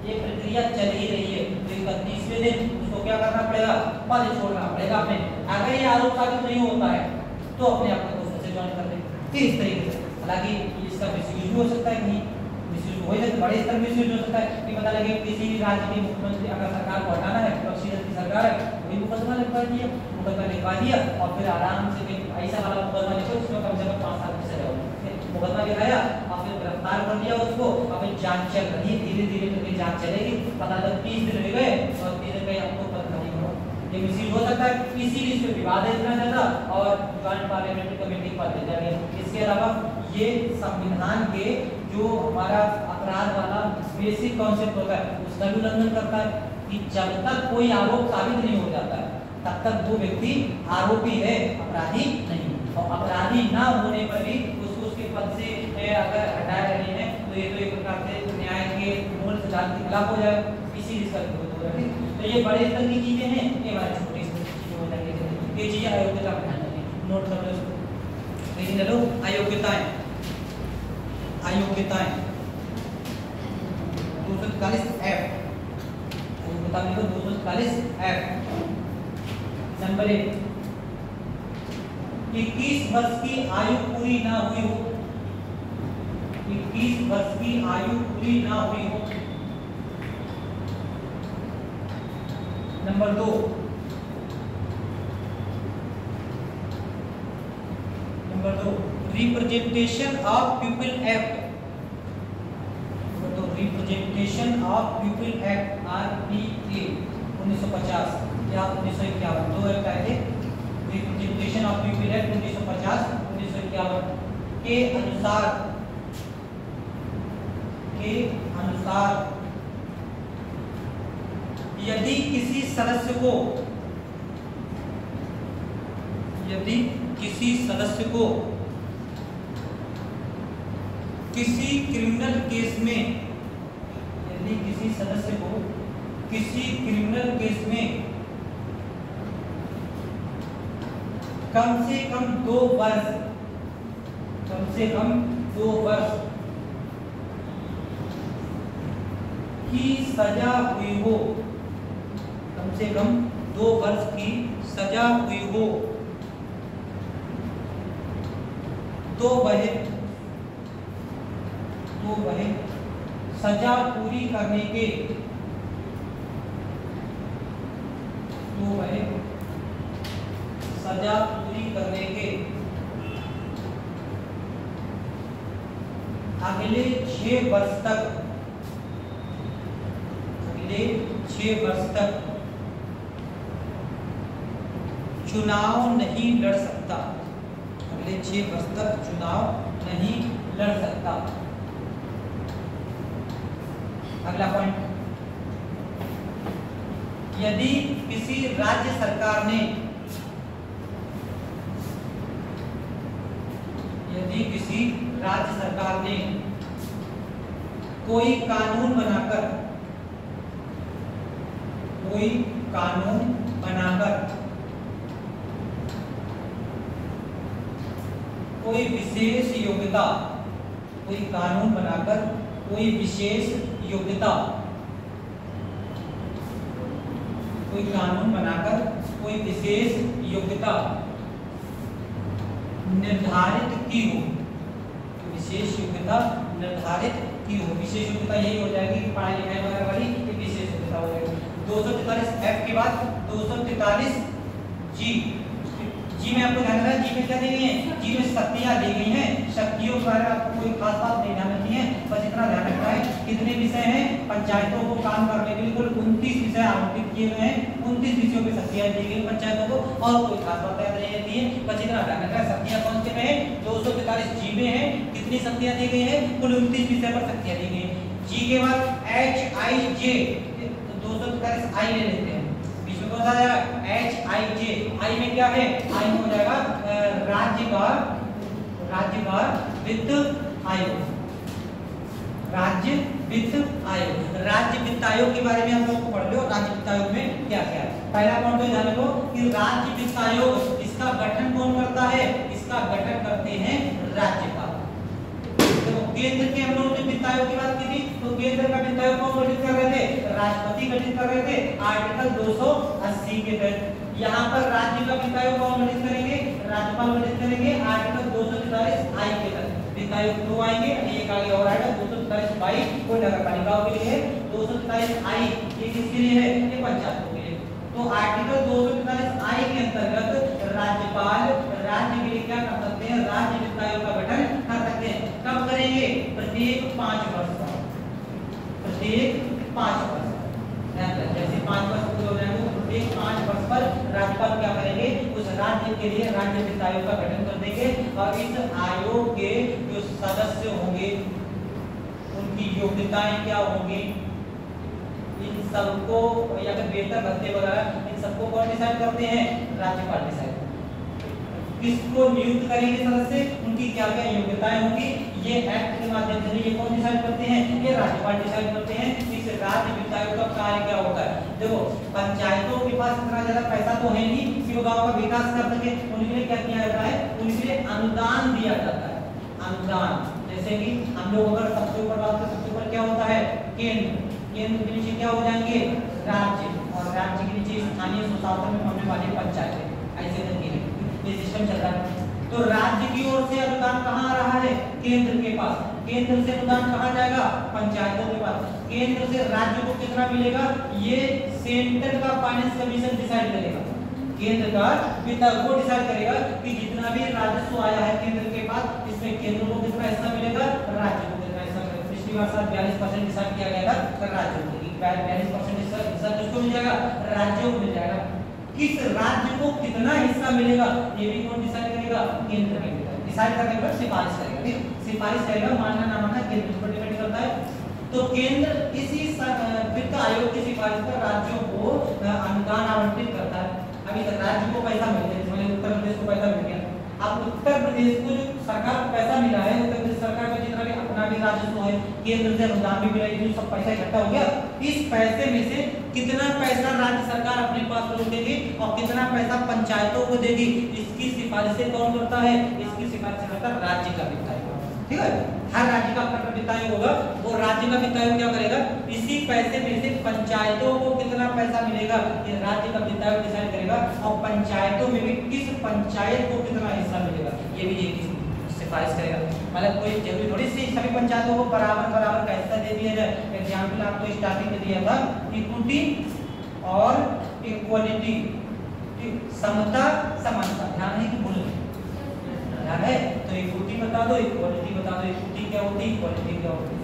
ये प्रक्रिया चल ही रही है। तो 31वें दिन उसको क्या करना पड़ेगा, पद छोड़ना पड़ेगा अपने। अगर ये आरोप साबित नहीं होता है तो अपने आप को ज्वाइन कर दें। इस तरीके से, हालांकि इसका मिसयूज भी हो सकता है, नहीं मिसयूज वही तो बड़े स्तर में स्विच हो सकता है कि पता लगे किसी भी राज्य के मुख्यमंत्री अगर सरकार को हटाना है, विपक्षी दल की सरकार है, वही मुकदमा लिखवा दिया और फिर आराम से ऐसा वाला मुकदमा लिखो जिसमें कम से कम 5 साल की सजा हो। मुकदमा लिखाया और फिर गिरफ्तार कर लिया उसको, अब जांच चल रही है, धीरे धीरे करके जांच चलेगी, पता लगा 30 दिन हो गए और 30 दिन में आपको पता नहीं हुआ। ये मिसयूज हो सकता है, इसीलिए इस पे विवाद है इतना ज्यादा और जॉइंट पार्लियामेंट्री कमेटी पर भेजा गया। इसके अलावा ये संविधान के जो हमारा अपराध वाला बेसिक कॉन्सेप्ट होता है उसका भी उल्लंघन करता है कि जब तक कोई आरोप साबित नहीं हो जाता है तब तक वो व्यक्ति आरोपी है, अपराधी नहीं। और अपराधी ना होने पर भी उसको उसके पद से अगर हटाया रहे हैं तो ये तो एक प्रकार से न्याय के मूल सिद्धांत के खिलाफ हो जाए, इसीलिए इसका विरोध हो रहा है। तो ये बड़े स्तर की चीजें हैं, ये हमारे छोटे स्तर की चीजें हो जाएंगी। ये चीजें अयोग्यता में ध्यान रखें, नोट कर लो इसको। लेकिन चलो अयोग्यताएं, अयोग्यताएं 243F, अयोग्यता में 243F। नंबर 1, 21 वर्ष की आयु पूरी ना हुई हो, 21 वर्ष की आयु पूरी ना हुई हो। Number 2, representation of people act, representation of people act RPA 1950 या 1951, 2 एक्ट आए थे। रिप्रेजेंटेशन ऑफ पीपल एक्ट 1950 1951 के अनुसार यदि किसी सदस्य को किसी क्रिमिनल केस में कम से कम 2 वर्ष की सजा हुई हो, कम से कम 2 वर्ष की सजा हुई हो तो वह सजा पूरी करने के अगले 6 वर्ष तक चुनाव नहीं लड़ सकता, अगले 6 वर्ष तक चुनाव नहीं लड़ सकता। अगला पॉइंट, यदि किसी राज्य सरकार ने कोई कानून बनाकर कोई विशेष योग्यता निर्धारित की हो, विशेष योग्यता यही हो जाएगी कि पढ़ाई लिखाई वगैरह वाली विशेष योग्यता हो जाएगी। 243F के बाद 243G में आपको ध्यान रखना है, जी में क्या दी गई है, जी में शक्तियां दी गई हैं। शक्तियों के बारे में आपको कोई खास बात नहीं ध्यान रखनी है, बस इतना ध्यान रखना है कितने विषय हैं पंचायतों को काम करने के लिए, कुल 29 विषय आवंटित किए गए हैं, 29 विषयों की शक्तियां दी गई पंचायतों को, और कोई खास बात याद नहीं रहती है, बस इतना ध्यान रखना है। शक्तियां कौन से में है, 243G में है, कितनी शक्तियां दी गई है, कुल 29 विषय पर शक्तियां दी गई है। जी के बाद HIJ, 243I ले लेते हैं, कौन सा आएगा HIJ, आई में क्या है, आई में हो जाएगा राज्य वित्त आयोग, राज्य वित्त आयोग के बारे में हम लोग को पढ़ लो। राज्य वित्त आयोग में क्या क्या है, पहला पॉइंट तो जान लो कि राज्य वित्त आयोग इसका गठन कौन करता है, इसका गठन करते हैं राज्यपाल। तो केंद्र के हम लोगों ने वित्त आयोग की बात की थी, तो केंद्र का वित्त आयोग कौन गठित कर रहे थे, राष्ट्रपति गठित कर रहे थे आर्टिकल 280 के तहत। यहाँ पर राज्य का वित्त आयोग कौन गठित करेंगे, राज्यपाल गठित करेंगे आर्टिकल 243I के तहत। वित्त आयोग 2 आएंगे, एक आगे और आएगा 243 बाई कोई नगर पालिकाओं के लिए है, 243 आई ये किसके लिए है, ये पंचायतों के लिए। तो आर्टिकल 243 आई के अंतर्गत राज्यपाल राज्य के लिए क्या कर सकते हैं, राज्य वित्त आयोग का गठन कर सकते हैं। कब करेंगे, प्रत्येक 5 वर्ष पर, प्रत्येक 5 वर्ष, जैसे 5 वर्ष पूरे हो जाएंगे तो प्रत्येक 5 वर्ष पर राज्यपाल क्या करेंगे, उस राज्य के लिए राज्य वित्त आयोग का गठन कर देंगे और इस आयोग के जो सदस्य होंगे उनकी योग्यताएं क्या होंगी, इन सबको या फिर वेतन भत्ते वगैरह इन सबको कौन डिसाइड करते हैं, राज्यपाल डिसाइड। किसको नियुक्त करेंगे सदस्य, उनकी क्या क्या योग्यताएं होंगी, ये एक्ट के माध्यम से ये कौन डिसाइड करते हैं, ये राज्यपाल डिसाइड करते हैं। इस राज्य वित्त आयोग का कार्य क्या होता है, देखो पंचायतों के पास इतना ज्यादा पैसा तो है नहीं कि वो गांव का विकास कर सके, उनके लिए क्या किया जाता है, उनके लिए अनुदान दिया जाता है। अनुदान जैसे कि हम लोग अगर सबसे ऊपर बात करें, सबसे ऊपर क्या होता है, केंद्र, केंद्र के नीचे क्या हो जाएंगे, राज्य, और राज्य के नीचे स्थानीय स्वशासन में होने वाली पंचायतें, ऐसे करके ये सिस्टम चल रहा है। तो राज्य की ओर से अनुदान कहाँ आ रहा है, केंद्र के पास, केंद्र से अनुदान कहाँ जाएगा, पंचायतों के पास। केंद्र से राज्य को कितना मिलेगा, ये सेंटर का फाइनेंस कमीशन डिसाइड करेगा, केंद्र का वित्त वो डिसाइड करेगा कि जितना भी राजस्व आया है केंद्र के पास, इसमें केंद्र को कितना हिस्सा मिलेगा, राज्य को कितना हिस्सा मिलेगा। पिछली बार 42% डिसाइड किया गया था राज्य को, 42% हिस्सा किसको मिल जाएगा, राज्यों को मिल जाएगा। किस राज्य को कितना हिस्सा मिलेगा ये भी कौन डिसाइड करेगा, केंद्र करेगा। डिसाइड करने के बाद सिफारिश करेगा, ठीक, सिफारिश करेगा, मानना ना मानना केंद्र पर डिपेंड करता है। तो केंद्र इसी वित्त आयोग की सिफारिश पर राज्यों को अनुदान आवंटित करता है। अभी तक राज्य को पैसा मिल गया, जैसे उत्तर प्रदेश को पैसा मिल गया, अब उत्तर प्रदेश को जो सरकार को पैसा मिला है, उत्तर प्रदेश सरकार को जितना भी अपना भी राजस्व है, केंद्र से अनुदान भी मिला, ये सब पैसा इकट्ठा हो गया, इस पैसे में से कितना पैसा राज्य सरकार अपने पास रोक देगी और कितना पैसा पंचायतों को देगी, इसकी सिफारिश कौन करता है, इसकी सिफारिश करता है राज्य का वित्त आयोग, ठीक है। हर राज्य का अपना वित्त आयोग होगा, वो राज्य का वित्त आयोग क्या करेगा, इसी पैसे में से पंचायतों को कितना पैसा मिलेगा ये राज्य का वित्त आयोग डिसाइड करेगा, और पंचायतों में भी किस पंचायत को कितना हिस्सा मिलेगा ये भी एक सिफारिश करेगा। मतलब कोई जरूरी थोड़ी सी सभी पंचायतों को बराबर बराबर का हिस्सा दे दिया जाए। एग्जाम्पल आपको स्टार्टिंग में दिया था, इक्विटी और इक्वालिटी, समता समानता, ध्यान है कि भूल ध्यान है, तो इक्विटी बता दो, इक्वालिटी बता दो, इक्विटी क्या होती है, इक्वालिटी क्या होती है।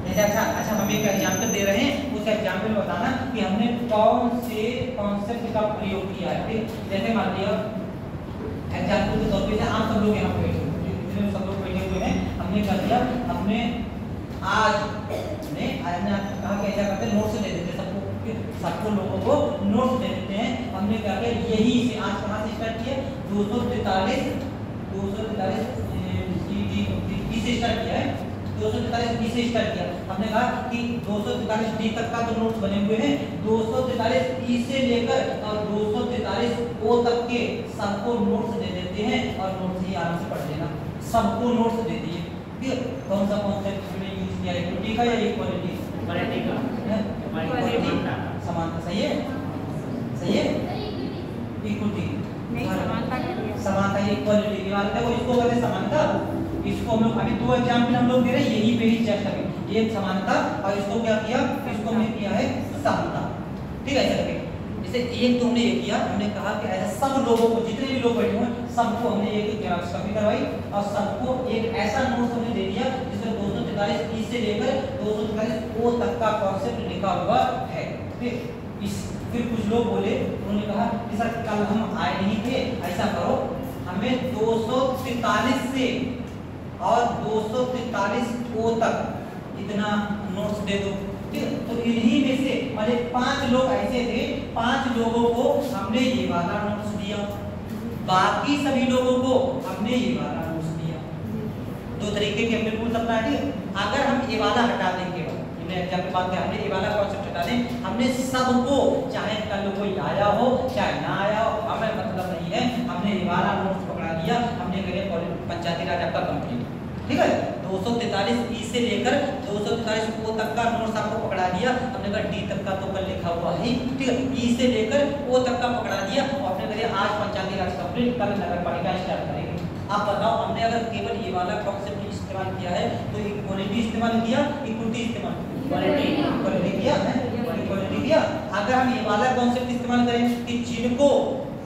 जैसे अच्छा हम एक एग्जाम्पल दे रहे हैं, उस एग्जाम्पल में बताना कि हमने कौन से कॉन्सेप्ट का प्रयोग किया है, ठीक। जैसे मान लिया एग्जाम्पल के तौर पे आप सब लोग यहाँ बैठे हुए, सब लोग बैठे हुए हैं, हमने कर दिया, हमने आज ने कहा कि ऐसा करते नोट्स दे देते सबको लोगों को नोट्स दे देते हैं। हमने क्या किया, यही से आज कहाँ से स्टार्ट किया, 243 डी से स्टार्ट किया है, 243 डी से स्टार्ट किया। हमने कहा कि 243 डी तक का जो नोट्स बने हुए हैं, 243 ई से लेकर और 243 ओ तक के सबको नोट्स दे देते हैं और नोट्स ही आराम से पढ़ लेना, सबको नोट्स दे दिए, ठीक है। कौन सा कॉन्सेप्ट हमने यूज किया, इक्विटी का या इक्वालिटी, इक्वालिटी का, समानता, सही है, सही है, इक्विटी समानता, इक्वालिटी की बात है, वो इसको कहते हैं समानता। इसको हम लोग अभी दो एग्जाम्पल हम लोग दे रहे हैं, यही पे ही चेक करेंगे, एक समानता और इसको क्या किया, इसको हमने किया है समता, ठीक है। चलिए जैसे एक तो हमने ये किया, हमने कहा कि ऐसे सब लोगों को, जितने भी लोग बैठे हुए सबको हमने एक जेरॉक्स कॉपी करवाई और सबको एक ऐसा नोट हमने दे दिया जिसमें 243 ई से लेकर 243 ओ तक का कॉन्सेप्ट लिखा हुआ है, ठीक। फिर कुछ लोग बोले, उन्होंने कहा कि सर कल हम आए नहीं थे, ऐसा करो हमें 243 से और 243 ओ तक इतना नोट्स दे दो, ठीक है। तो इन्हीं में से हमारे 5 लोग ऐसे थे, 5 लोगों को हमने ये वाला नोट्स दिया, बाकी सभी लोगों को हमने ये वाला नोट्स दिया। दो तरीके के हमने रूल अपना है। अगर हम ये वाला हटा देंगे, एग्जाम्पल बात करें, हमने ये वाला कॉन्सेप्ट हटा दें, हमने सबको, चाहे कल कोई आया हो चाहे ना आया हो, हमें मतलब नहीं है, हमने ये वाला नोट्स पकड़ा दिया, हमने कहा पंचायती राज आपका कंप्लीट, ठीक है। 243 ई से लेकर 243 ओ तक का नोट्स आपको पकड़ा दिया, हमने कहा डी तक का तो कल लिखा हुआ है, ठीक है। ई से लेकर ओ तक का पकड़ा दिया और आपने कहा आज पंचायती राज कंप्लीट, कल नगर पालिका स्टार्ट करेंगे। आप बताओ, हमने अगर केवल ये वाला कॉन्सेप्ट इस्तेमाल किया है, तो इक्वालिटी इस्तेमाल किया, इक्विटी इस्तेमाल इक्वालिटी किया है, इक्वालिटी किया। अगर हम ये वाला कॉन्सेप्ट इस्तेमाल करें कि जिनको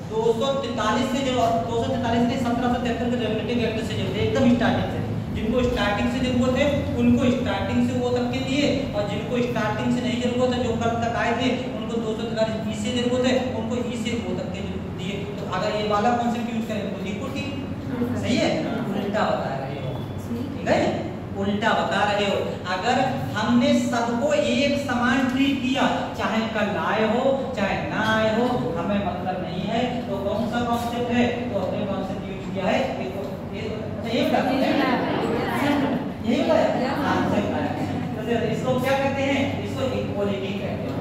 243 से जो 243 ने 1773 के रेगुलेटिंग एक्ट से जो एकदम स्टार्टिंग से, जिनको स्टार्टिंग से जरूरत है उनको स्टार्टिंग से वो तक के दिए, और जिनको स्टार्टिंग से नहीं जरूरत है, जो कल तक आए थे उनको 243 ई से जरूरत है, उनको ई से वो तक के दिए। तो अगर ये वाला कॉन्सेप्ट यूज करें तो इक्विटी सही है, उल्टा बता रहे हो, ठीक है, उल्टा बता रहे हो। अगर हमने सबको एक समान ट्रीट किया, चाहे कल आए हो चाहे ना आए हो, हमें मतलब नहीं है, तो कौन सा कॉन्सेप्ट है, तो हमने कॉन्सेप्ट यूज किया है यही बताया, इसको क्या कहते हैं, इसको इक्वालिटी कहते हैं।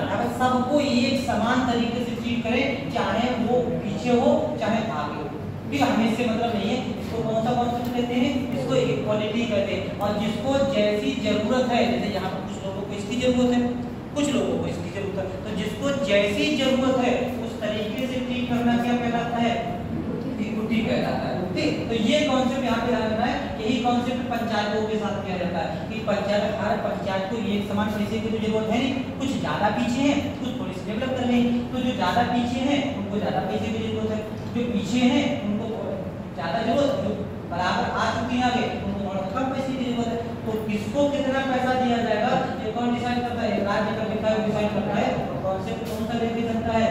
अगर सबको एक समान तरीके से ट्रीट करें, चाहे वो पीछे हो चाहे आगे हो, ठीक है, हमें इससे मतलब नहीं है। इसको कौन सा कॉन्सेप्ट कहते हैं, इसको इक्वालिटी कहते हैं। और जिसको जैसी जरूरत है, जैसे यहाँ पर कुछ लोगों को इसकी जरूरत है, कुछ लोगों को इसकी जरूरत है, तो जिसको जैसी जरूरत है उस तरीके से ट्रीट करना क्या कहलाता है, इक्विटी कहलाता है। ठीक, तो ये कॉन्सेप्ट यहाँ पे ध्यान रखना है। यही कॉन्सेप्ट पंचायतों के साथ किया जाता है कि पंचायत, हर पंचायत को एक समान पैसे की तो जरूरत है नहीं, कुछ ज्यादा पीछे हैं कुछ थोड़ी सी डेवलप कर लेंगे, तो जो ज्यादा पीछे हैं उनको ज्यादा पैसे की जरूरत है, जो पीछे हैं उनको ज्यादा जरूरत, जो बराबर आ चुके हैं आगे उनको थोड़ा कम पैसे की जरूरत है। तो किसको कितना पैसा दिया जाएगा ये कौन डिसाइड करता है, राज्य का विधायक डिसाइड करता है। कॉन्सेप्ट कौन सा लेके चलता है,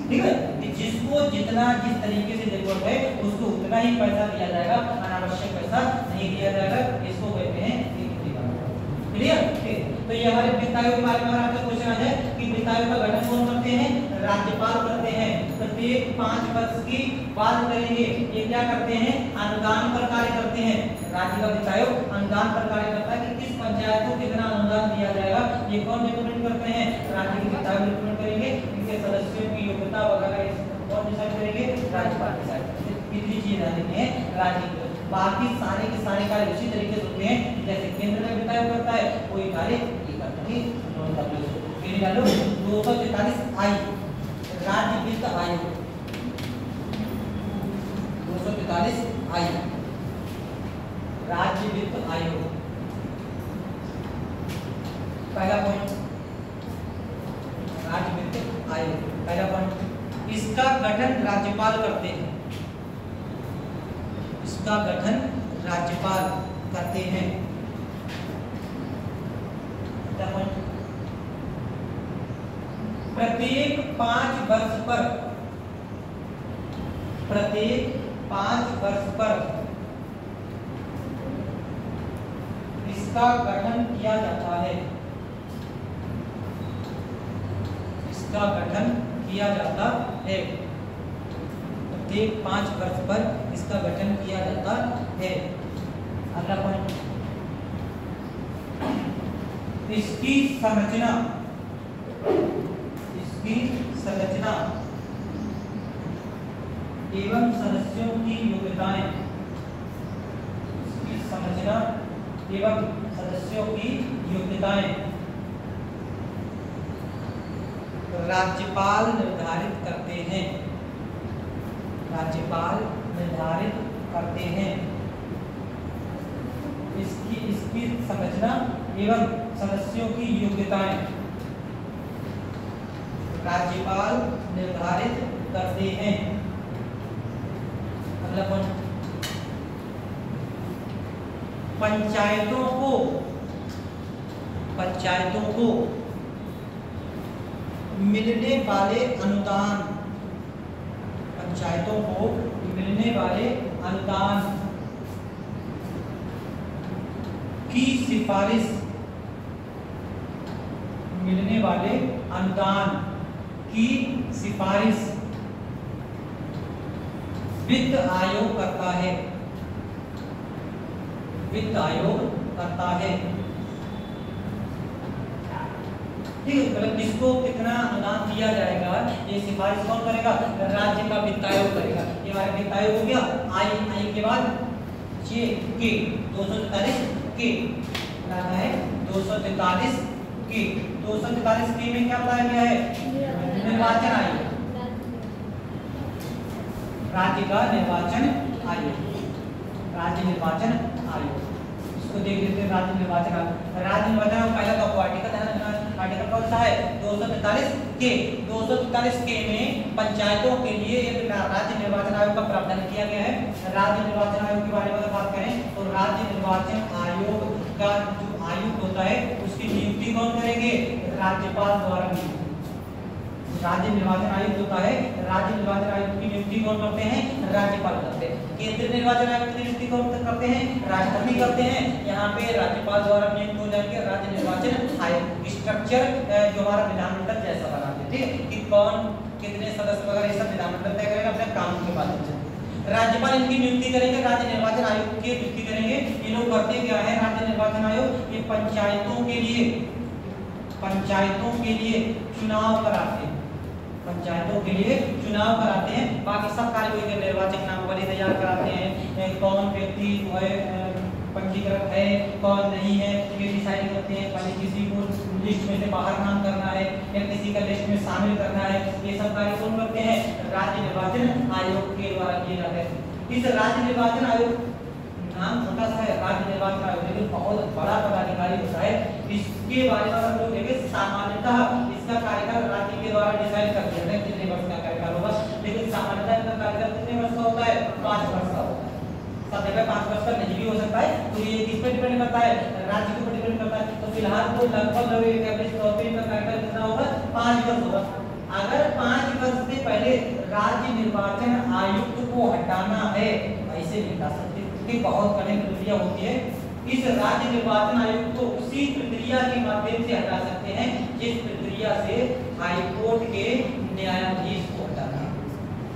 ठीक है, कि जिसको जितना जिस तरीके से जरूरत है उसको उतना ही पैसा दिया जाएगा, अनावश्यक पैसा नहीं दिया जाएगा। इसको कहते हैं इक्विटी का, क्लियर। तो ये हमारे वित्त आयोग के बारे में आपका क्वेश्चन आ जाए कि वित्त आयोग का गठन कौन करते हैं, राज्यपाल करते हैं। प्रत्येक 5 वर्ष की बात करेंगे, ये क्या करते हैं, अनुदान पर कार्य करते हैं। राज्य का वित्त आयोग अनुदान पर कार्य करता है कि किस पंचायत को कितना अनुदान दिया जाएगा, ये कौन रिकमेंड करते हैं, राज्य के वित्त आयोग रिकमेंड करेंगे। इनके सदस्यों की योग्यता वगैरह कौन डिसाइड करेंगे, राज्यपाल डिसाइड करेंगे। इतनी चीजें ध्यान रखनी है राज्य। बाकी सारे के सारे कार्य उसी तरीके से होते हैं जैसे केंद्र में वित्त आयोग करता है, कोई कार्य ये करता है। 243 आई राज्य वित्त आयोग, 243 आई राज्य वित्त आयोग। पहला पॉइंट राज्य वित्त आयोग, पहला पॉइंट, इसका गठन राज्यपाल करते हैं, इसका गठन राज्यपाल करते हैं। प्रत्येक 5 वर्ष पर, प्रत्येक 5 वर्ष पर इसका गठन किया जाता है, इसका गठन किया जाता है। प्रत्येक 5 वर्ष पर इसका गठन किया जाता है। अगला पॉइंट, इसकी संरचना, इसकी संरचना एवं सदस्यों की योग्यताएं, इसकी संरचना एवं सदस्यों की योग्यताएं राज्यपाल निर्धारित करते हैं, राज्यपाल निर्धारित करते हैं। इसकी संरचना एवं सदस्यों की योग्यताएं राज्यपाल निर्धारित करते हैं। अगला पॉइंट, पंचायतों को मिलने वाले अनुदान, पंचायतों को मिलने वाले अनुदान की सिफारिश, मिलने वाले अनुदान की सिफारिश वित्त आयोग करता है, वित्त आयोग करता है। ठीक है, मतलब किसको कितना अनुदान दिया जाएगा ये सिफारिश कौन करेगा, राज्य का वित्त आयोग करेगा। ये हमारा वित्त आयोग हो गया। आई के बाद जे के 243 के लाना है, 243 के 243 के में क्या बताया गया है, निर्वाचन आयोग, राज्य का निर्वाचन आयोग। राज्य निर्वाचन आयोग। इसको देख लेते हैं राज्य निर्वाचन आयोग। राज्य निर्वाचन आयोग पहला तो आर्टिकल है, आर्टिकल कौन सा है 243 के। 243 के में पंचायतों के लिए राज्य निर्वाचन आयोग का प्रावधान किया गया है। राज्य निर्वाचन आयोग के बारे में अगर बात करें तो राज्य निर्वाचन आयोग का जो आयुक्त होता है उसकी नियुक्ति कौन करेंगे, राज्यपाल द्वारा नियुक्त। राज्य निर्वाचन आयुक्त होता है, राज्य निर्वाचन आयुक्त की नियुक्ति कौन करते हैं, राज्यपाल करते हैं। केंद्रीय निर्वाचन आयुक्त की नियुक्ति कौन करते हैं, राष्ट्रपति करते हैं। यहाँ पे राज्यपाल द्वारा नियुक्त हो जाएंगे राज्य निर्वाचन आयोग। स्ट्रक्चर जो हमारा विधानमंडल जैसा बना देते, ठीक है, कि कौन कितने सदस्य वगैरह ये सब विधानमंडल तय करेगा अपने कानून के माध्यम से। राज्यपाल इनकी नियुक्ति करेंगे, राज्य निर्वाचन आयोग की नियुक्ति करेंगे। ये लोग करते क्या है राज्य निर्वाचन आयोग, ये पंचायतों के लिए चुनाव कराते हैं, पंचायतों के लिए चुनाव कराते हैं। बाकी सब कार्य वही निर्वाचक नामावली तैयार कराते हैं, कौन व्यक्ति जो है पंजीकृत है कौन नहीं है ये डिसाइड करते हैं। पहले किसी को लिस्ट में से बाहर नाम करना है या किसी का लिस्ट में शामिल करना है, ये सब कार्य कौन करते हैं, राज्य निर्वाचन आयोग के द्वारा किए जाते हैं। इस राज्य निर्वाचन आयोग नाम छोटा सा है राज्य निर्वाचन आयोग, लेकिन बहुत बड़ा पदाधिकारी होता है। इसके बारे में हम लोग देखें, सामान्यतः इसका कार्यकाल राज्य के द्वारा डिसाइड कर दिया जाता है कितने वर्ष का कार्यकाल होगा, लेकिन सामान्यतः इसका कार्यकाल कितने वर्ष का होता है, 5 वर्ष का होता है। सब जगह 5 वर्ष का नहीं भी हो सकता है, तो ये किस पर डिपेंड करता है, राज्य के ऊपर डिपेंड करता है। तो फिलहाल तो लगभग एवरेज तौर पे इनका कार्यकाल कितना होगा, 5 वर्ष होगा। अगर 5 वर्ष से पहले राज्य निर्वाचन आयुक्त को हटाना है, ऐसे नहीं हटा सकते, बहुत कठिन प्रक्रिया होती है। इस राज्य निर्वाचन आयुक्त को उसी प्रक्रिया के माध्यम से हटा सकते हैं जिस प्रक्रिया से हाईकोर्ट के न्यायाधीश को हटाना है,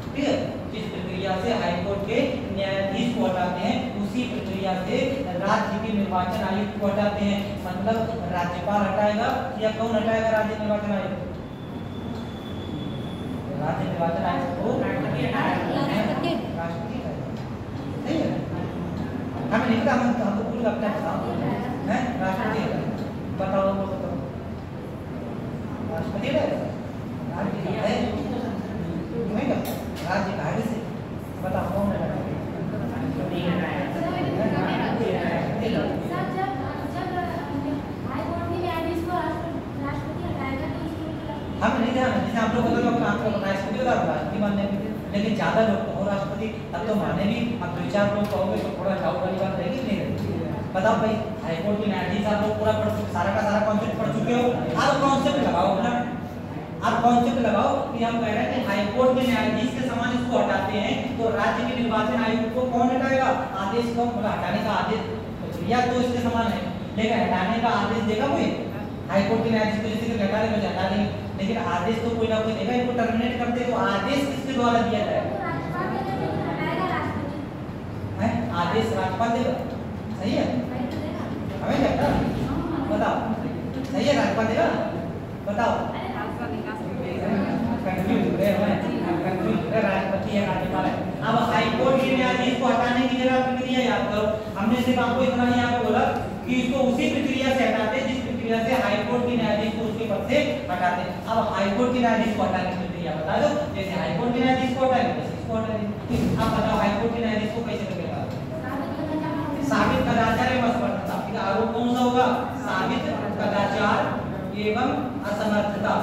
ठीक है, जिस प्रक्रिया से हाईकोर्ट के न्यायाधीश को हटाते हैं उसी प्रक्रिया से राज्य के निर्वाचन आयुक्त को हटाते हैं। मतलब राज्यपाल हटाएगा या कौन हटाएगा राज्य निर्वाचन आयुक्त, राज्य निर्वाचन आयुक्त को राष्ट्रपति, सही है, हमें नहीं पता, हम तो पूरा अपना बताओ है राष्ट्रपति है, बताओ तो बताओ राष्ट्रपति है, राज्य है नहीं करता, राज्य का है से बताओ कौन है राष्ट्रपति है। हम नहीं ध्यान, जैसे आप लोग राष्ट्रपति होगा राष्ट्रपति मानने में, लेकिन ज्यादा लोग तो राष्ट्रपति अब तो माने भी, अब 2-4 लोग कहोगे तो थोड़ा डाउट वाली बात रहेगी नहीं रहेगी। बताओ भाई, हाईकोर्ट के न्यायाधीश आप लोग पूरा सारा का सारा कॉन्सेप्ट पढ़ चुके हो, आप कॉन्सेप्ट लगाओ अपना, आप कॉन्सेप्ट लगाओ कि हम कह रहे हैं कि हाईकोर्ट के न्यायाधीश के समान इसको हटाते हैं, तो राज्य के निर्वाचन आयुक्त को कौन हटाएगा, आदेश को हटाने का आदेश प्रक्रिया तो इसके समान है, लेकिन हटाने का आदेश देगा कोई, हाईकोर्ट के न्यायाधीश को जैसे हटा देंगे तो हटा देंगे, लेकिन आदेश तो कोई ना कोई देगा, इनको टर्मिनेट करते तो आदेश किसके द्वारा दिया जाएगा, आदेश राज्यपाल देगा, सही है, हमें लगता बताओ सही है, राज्यपाल देगा, बताओ राष्ट्रपति है राज्यपाल है। अब हाईकोर्ट के न्यायाधीश को हटाने की जगह प्रक्रिया याद करो, हमने सिर्फ आपको इतना यहाँ पे बोला कि इसको उसी प्रक्रिया से हटाते जिस प्रक्रिया से हाईकोर्ट के न्यायाधीश को उसके पद से हटाते। अब हाईकोर्ट के न्यायाधीश को हटाने की प्रक्रिया बता दो, जैसे हाईकोर्ट के न्यायाधीश को हटाएंगे वैसे इसको हटाएंगे। अब बताओ हाईकोर्ट के न्यायाधीश को कैसे करेगा, साबित कदाचार एवं असमर्थता, आरोप कौन सा होगा, साबित कदाचार एवं असमर्थता,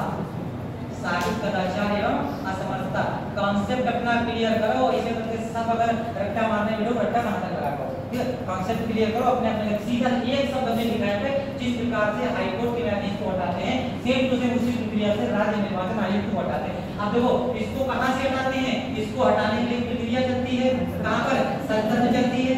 साबित कदाचार एवं असमर्थता। कॉन्सेप्ट अपना क्लियर करो, इसे करके सब अगर रट्टा मारने में लोग रट्टा मारने लगा करो, ठीक है, कॉन्सेप्ट क्लियर करो अपने अपने, सीधा एक शब्द में लिखा है जिस प्रकार से हाईकोर्ट के न्यायाधीश को हटाते हैं सेम टू सेम उसी प्रक्रिया से राज्य निर्वाचन आयुक्त को हटाते हैं। अब देखो इसको कहां से हटाते हैं, इसको हटाने के लिए प्रक्रिया चलती है कहां पर, संसद में चलती है,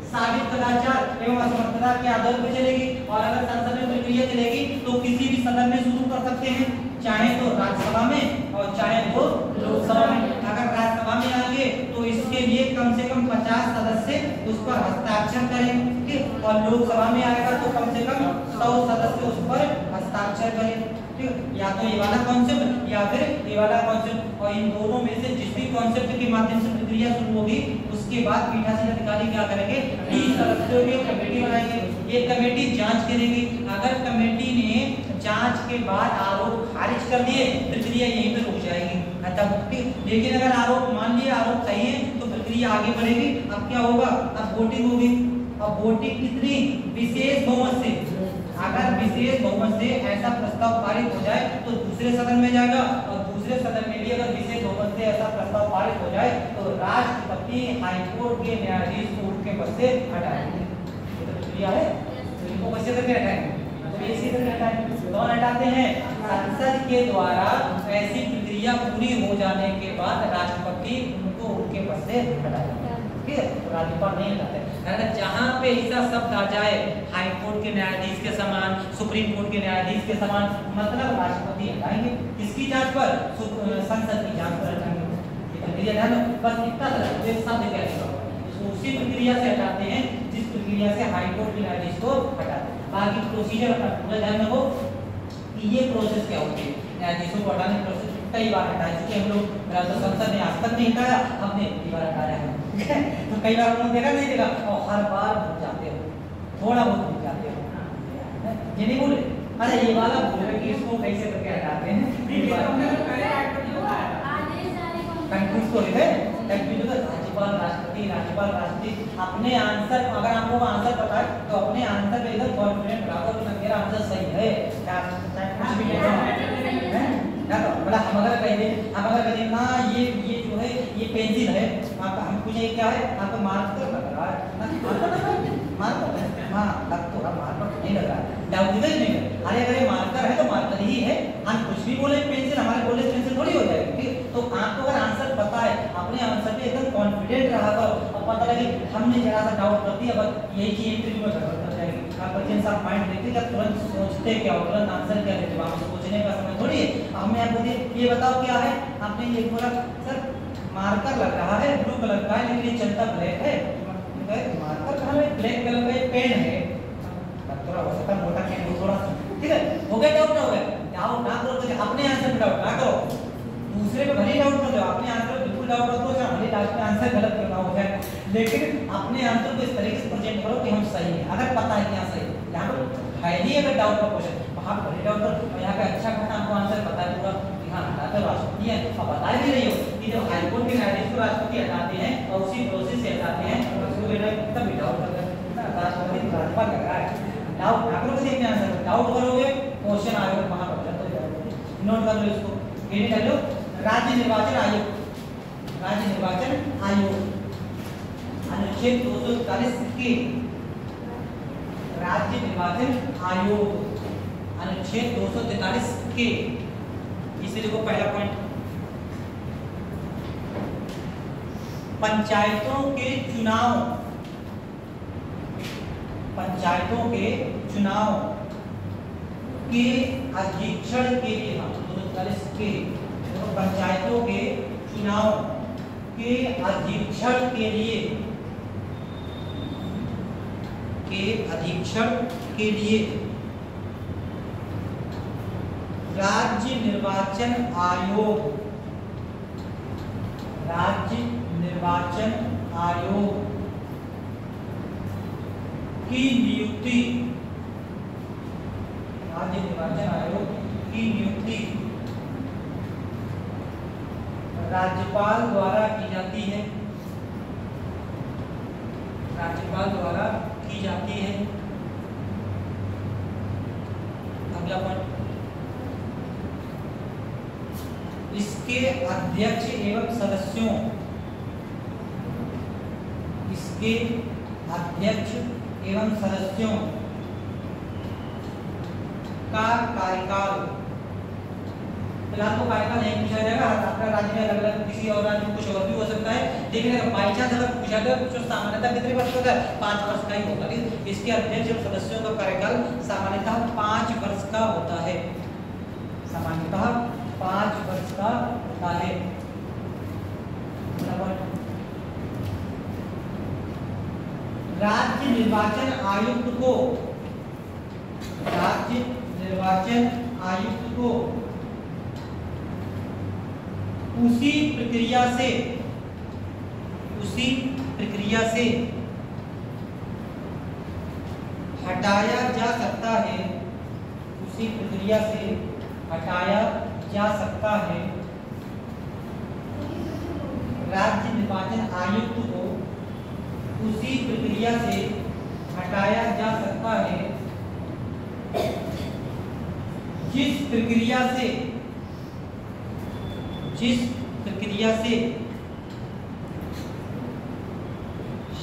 साबित कदाचार एवं असमर्थता के आधार पर चलेगी, और अगर संसद में प्रक्रिया चलेगी तो किसी भी सदन में शुरू कर सकते हैं, चाहे तो राज्यसभा में और चाहे तो लोकसभा में। अगर राज्यसभा में आएंगे तो इसके लिए कम से कम 50 सदस्य उस पर हस्ताक्षर करेंगे, और लोकसभा में आएगा तो कम से कम 100 सदस्य उस पर हस्ताक्षर करें, ठीक है, या तो ये वाला कॉन्सेप्ट या फिर ये वाला कॉन्सेप्ट, और इन दोनों में से जिस भी कॉन्सेप्ट के माध्यम से प्रक्रिया शुरू होगी उसके बाद पीठासीन अधिकारी क्या करेंगे, 20 सदस्यों की कमेटी बनाएंगे, ये कमेटी जांच करेगी, अगर कमेटी ने जांच के बाद आरोप खारिज कर दिए प्रक्रिया यहीं पे रुक जाएगी खत्म, लेकिन अगर आरोप मान लिया आरोप सही है तो प्रक्रिया प्रक्रिया आगे बढ़ेगी। अब क्या होगा, अब वोटिंग होगी। अब वोटिंग कितनी, विशेष बहुमत से। अगर विशेष बहुमत से ऐसा प्रस्ताव पारित हो जाए तो दूसरे सदन में जाएगा, और दूसरे सदन में भी अगर विशेष बहुमत से ऐसा प्रस्ताव पारित हो जाए तो राष्ट्रपति हाईकोर्ट के न्यायाधीश को उनके पद से हटाएंगे। ये तो प्रक्रिया है, तो इनको कैसे करके हटाएंगे, तो इसी तरह हटाएंगे। कौन हटाते हैं, संसद के द्वारा ऐसी प्रक्रिया पूरी हो जाने के बाद राष्ट्रपति उनको उनके पद से हटाएगा। ठीक है, तो राज्यपाल नहीं हटाते। जहाँ पे ऐसा शब्द आ जाए हाई कोर्ट के न्यायाधीश के समान, सुप्रीम कोर्ट के न्यायाधीश के समान, मतलब राष्ट्रपति हटाएंगे। किसकी जांच पर, संसद की जांच पर हटाएंगे। ये प्रक्रिया ध्यान रखो, बस इतना शब्द कहने का, उसी प्रक्रिया से हटाते हैं जिस प्रक्रिया से हाई कोर्ट के न्यायाधीश को हटाते हैं। बाकी प्रोसीजर अपना पूरा ध्यान रखो कि ये प्रोसेस क्या होती है। न्यायाधीशों को हटाने की प्रोसेस कई बार हटा चुके हम लोग, तो संसद ने आज तक नहीं हटाया, हमने कई बार हटाया है। तो कई बार उन्होंने देखा नहीं देखा, और हर बार भूल जाते हो, थोड़ा बहुत भूल जाते हो, ये नहीं भूले। अरे ये वाला भूल रहे कि इसको कैसे करके हटाते हैं, कंफ्यूज तो है, कंफ्यूज तो राज्यपाल राष्ट्रपति, राज्यपाल राष्ट्रपति। अपने आंसर, अगर आपको आंसर पता है तो अपने आंसर पे एकदम कॉन्फिडेंट रहो कि मेरा आंसर सही है, कुछ भी नहीं ना। तो बड़ा हम अगर कह दें ना ये जो है ये पेंसिल है, आप हम पूछे क्या है, आपको मार्कर लग रहा है ना, मार्कर हाँ लग तो रहा, मार्कर नहीं लग रहा है, डाउट नहीं है। अरे अगर ये मार्कर है तो मार्कर ही है, हम कुछ भी बोले पेंसिल, हमारे बोले पेंसिल थोड़ी हो जाएगी। ठीक, तो आपको अगर आंसर पता है, अपने आंसर पे एकदम कॉन्फिडेंट रहा करो, और पता लगे हमने जरा सा डाउट कर दिया, बस यही चीज इंटरव्यू में गड़बड़ कर जाएगी। आप बच्चे आप माइंड देखते क्या, तुरंत सोचते क्या हो, तुरंत आंसर क्या देते, वहाँ सोचने का समय थोड़ी है। हमने आपको ये बताओ क्या है, आपने ये बोला सर मार्कर लग रहा है, ब्लू कलर का है, लेकिन ये चलता ब्लैक है। मार्कर कहाँ है, ब्लैक कलर का ये पेन है, थोड़ा हो सकता मोटा पेन हो थोड़ा, ठीक है, हो गया डाउट, हो गया डाउट ना करो, तो अपने आंसर पे डाउट ना करो, दूसरे पे भले डाउट कर दो, अपने आंसर पे बिल्कुल डाउट रखो, चाहे भले लास्ट में आंसर गलत क्यों ना हो जाए, लेकिन अपने आंसर को इस तरीके से प्रेजेंट करो कि हम सही है। अगर पता है कि हाँ सही है, यहाँ पर है ही अगर डाउट का क्वेश्चन, वहाँ भले डाउट करो, और यहाँ पे अच्छा खासा आपको आंसर पता है पूरा, हाँ हटाते राष्ट्रपति है, और बता भी रही हो कि जब हाईकोर्ट के न्यायाधीश को राष्ट्रपति हटाते हैं और उसी प्रोसेस से हटाते हैं, उसको तब डाउट करते हैं राष्ट्रपति राज्यपाल लग रहा है। डाउट ना करो, देखते हैं आंसर, डाउट करोगे क्वेश्चन आएगा वहाँ पर गलत हो जाएगा। नोट कर लो इसको, ये कर लो। राज्य निर्वाचन आयोग, राज्य निर्वाचन आयोग अनुच्छेद 243 के, राज्य निर्वाचन आयोग अनुच्छेद 243 के, इसे देखो पहला पॉइंट, पंचायतों के चुनाव, पंचायतों के चुनाव के अधीक्षण के लिए, हाँ 243 के, तो पंचायतों के चुनाव के अधीक्षण के लिए, के लिए राज्य निर्वाचन आयोग, राज्य निर्वाचन आयोग की नियुक्ति, राज्य निर्वाचन आयोग की नियुक्ति राज्यपाल द्वारा की जाती है, राज्यपाल द्वारा की जाती है। अगला पॉइंट, इसके अध्यक्ष एवं सदस्यों, इसके अध्यक्ष एवं सदस्यों का कार्यकाल, फिलहाल तो कार्यकाल नहीं पूछा जाएगा, आपका राज्य में अलग अलग, किसी और राज्य में कुछ और भी हो सकता है, लेकिन अगर बाई चांस अगर पूछा गया तो सामान्यतः कितने वर्ष का होता है, 5 वर्ष का ही होगा। इसके अध्यक्ष और सदस्यों का कार्यकाल सामान्यतः 5 वर्ष का होता है, सामान्यतः 5 वर्ष का होता है। राज्य निर्वाचन आयुक्त को, राज्य निर्वाचन आयुक्त को उसी प्रक्रिया से, उसी प्रक्रिया से हटाया जा सकता है, उसी प्रक्रिया से हटाया जा सकता है राज्य निर्वाचन आयुक्त को उसी प्रक्रिया से हटाया जा सकता है जिस प्रक्रिया से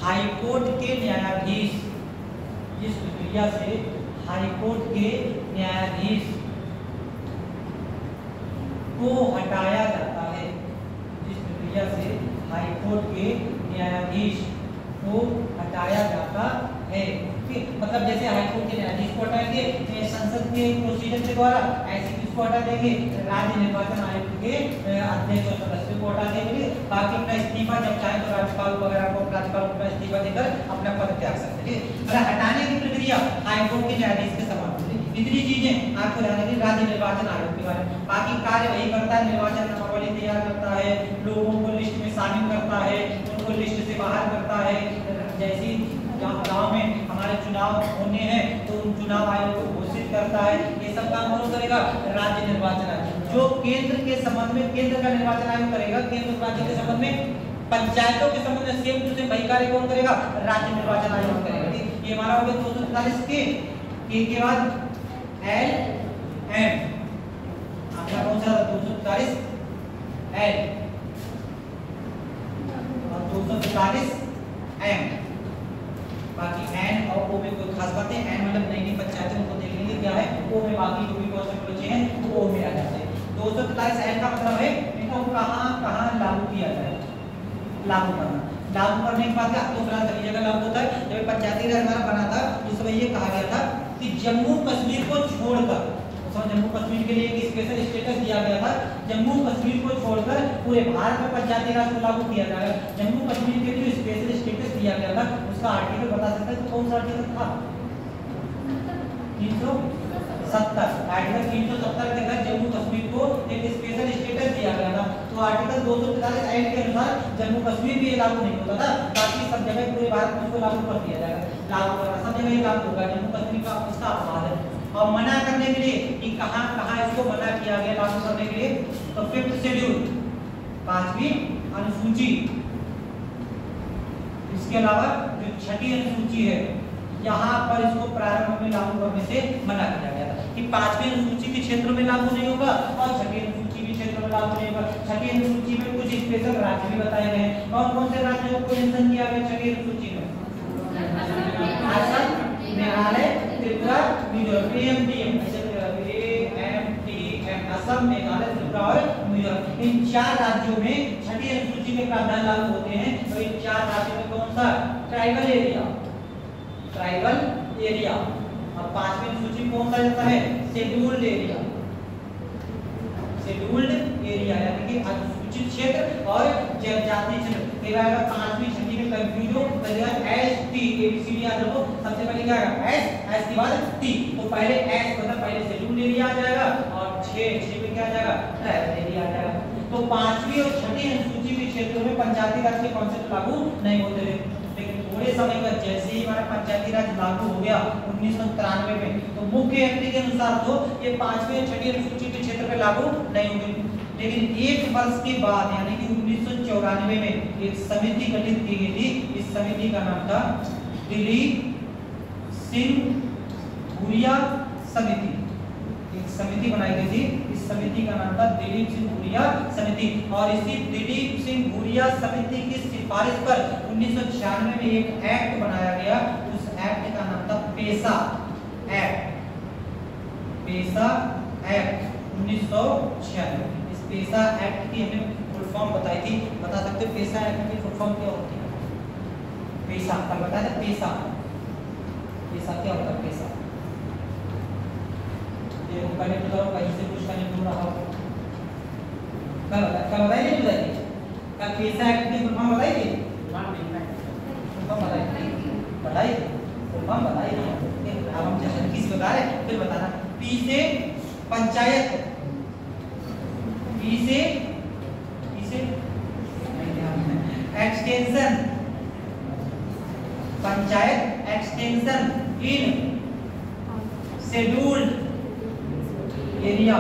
हाईकोर्ट के न्यायाधीश को हटाया जाता है, जिस प्रक्रिया से हाईकोर्ट के न्यायाधीश को हटाया जाता है। मतलब जैसे हाईकोर्ट के न्यायाधीश को हटाएंगे संसद के प्रोसीजर के द्वारा, ऐसे किसको हटा देंगे, राज्य निर्वाचन आयोग के अध्यक्ष और सदस्य को हटा देंगे। बाकी अपना इस्तीफा जब चाहे तो राज्यपाल वगैरह को अपना इस्तीफा देकर अपना पद त्याग सकते हैं। हटाने की प्रक्रिया हाईकोर्ट के न्यायाधीश के समान होगी। इतनी चीजें आपको जानने की राज्य निर्वाचन आयोग के बारे में। बाकी कार्य वही करता है, निर्वाचन नामावली तैयार करता है, लोगों को लिस्ट में शामिल करता है, उनको लिस्ट से बाहर करता है। जैसी गांव में हमारे चुनाव होने हैं तो उन चुनाव आयोग को घोषित करता है। ये सब काम कौन करेगा, राज्य निर्वाचन आयोग। जो केंद्र के संबंध में केंद्र का निर्वाचन आयोग करेगा, केंद्र राज्य के संबंध में, पंचायतों के संबंध में सेम टू सेम वही कार्य कौन करेगा, राज्य निर्वाचन आयोग करेगा। ये हमारा हो गया 243 के बाद एल एम आपका कौन सा 243 एल और 243 एम। बाकी एन और ओ में कोई खास बात है, एन मतलब नई पंचायतें उनको देख लेंगे क्या है, ओ में बाकी जो भी कॉन्सेप्ट बचे हैं वो ओ में आ जाते हैं। 243 एन का मतलब है इनको कहां लागू किया जाए, लागू करना। लागू करने के बाद तो फिलहाल सभी जगह लागू होता है। जब पंचायती राज हमारा बना था उस समय ये कहा गया था कि जम्मू कश्मीर को छोड़कर, उस समय जम्मू कश्मीर के लिए एक स्पेशल स्टेटस दिया गया था, जम्मू कश्मीर को छोड़कर पूरे भारत में पंचायती राज को लागू किया जाएगा। जम्मू कश्मीर के लिए स्पेशल स्टेटस दिया गया था, उसका आर्टिकल बता सकते हैं तो कौन सा आर्टिकल था, 370। आर्टिकल 370 के तहत जम्मू कश्मीर को एक स्पेशल स्टेटस दिया गया था। तो आर्टिकल 243 एक्ट के अनुसार जम्मू कश्मीर भी लागू नहीं होता था, बाकी सब जगह पूरे भारत में उसको लागू कर दिया जाएगा। लागू करना सब जगह ये लागू होगा, जम्मू कश्मीर का इसका अपवाद है। और मना करने के लिए कि कहां इसको मना किया गया लागू करने के लिए, तो 5th शेड्यूल 5वीं अनुसूची, इसके अलावा जो 6ठी अनुसूची है यहाँ पर इसको प्रारंभ में लागू करने से मना किया गया था कि 5वीं अनुसूची के क्षेत्र में लागू नहीं होगा और 6ठी अनुसूची के क्षेत्र में लागू नहीं होगा। 6ठी अनुसूची में कुछ स्पेशल राज्य भी बताए गए हैं। कौन से राज्यों को मेंशन किया गया 6ठी अनुसूची में, असम, मेघालय, त्रिपुरा, मिजोरम, असम, मेघालय, त्रिपुरा और मिजोरम। इन 4 राज्यों में 6ठी अनुसूची में प्रावधान लागू होते हैं। तो इन 4 राज्यों में कौन सा, ट्राइबल एरिया। और 5वीं अनुसूची कौन सा जाता है, शेड्यूल्ड एरिया यानी कि अनुसूचित क्षेत्र और जनजाति क्षेत्र। ये आएगा 5वीं 6ठी में कंफ्यूज हो जाएगा। एस टी एबीसीडी याद रखो, सबसे पहले क्या आएगा एस के बाद टी। तो पहले एस मतलब पहले शेड्यूल्ड एरिया आ जाएगा और 6 में क्या आ जाएगा, ट्राइबल एरिया आ जाएगा। तो 5वीं और 6ठी अनुसूची के क्षेत्रों में पंचायती राज के कॉन्सेप्ट लागू नहीं होते थे, लेकिन थोड़े समय बाद जैसे ही हमारा पंचायती राज लागू हो गया 1993 में, तो मुख्य एक्ट के अनुसार तो ये 5वीं और 6ठी अनुसूची के क्षेत्र पे लागू नहीं होगी। लेकिन 1 वर्ष के बाद यानी कि 1994 में एक समिति गठित की गई थी। इस समिति का नाम था दिलीप सिंह भूरिया समिति। एक समिति बनाई गई थी, इस समिति का नाम था दिलीप सिंह भूरिया समिति। और इसी दिलीप सिंह भूरिया समिति की सिफारिश पर 1996 में एक एक्ट बनाया गया। उस एक्ट का नाम था पेशा एक्ट 1996। इस पेशा एक्ट की हमने फुल फॉर्म बताई थी, बता सकते हो पेशा एक्ट की फुल फॉर्म क्या होती है? पेशा कल बताया था, पेशा क्या होता है? पेशा ये कनेक्ट करो, कहीं से कुछ कनेक्ट हो रहा हो, कल बताइए नहीं बताइए, कल पेशा एक्ट की फुल फॉर्म बताइए, फुल फॉर्म बताइए, फुल फॉर्म बताइए। अब हम जैसे किसी बता रहे फिर बताना। पी से पंचायत, पी से extension, panchayat extension in scheduled area,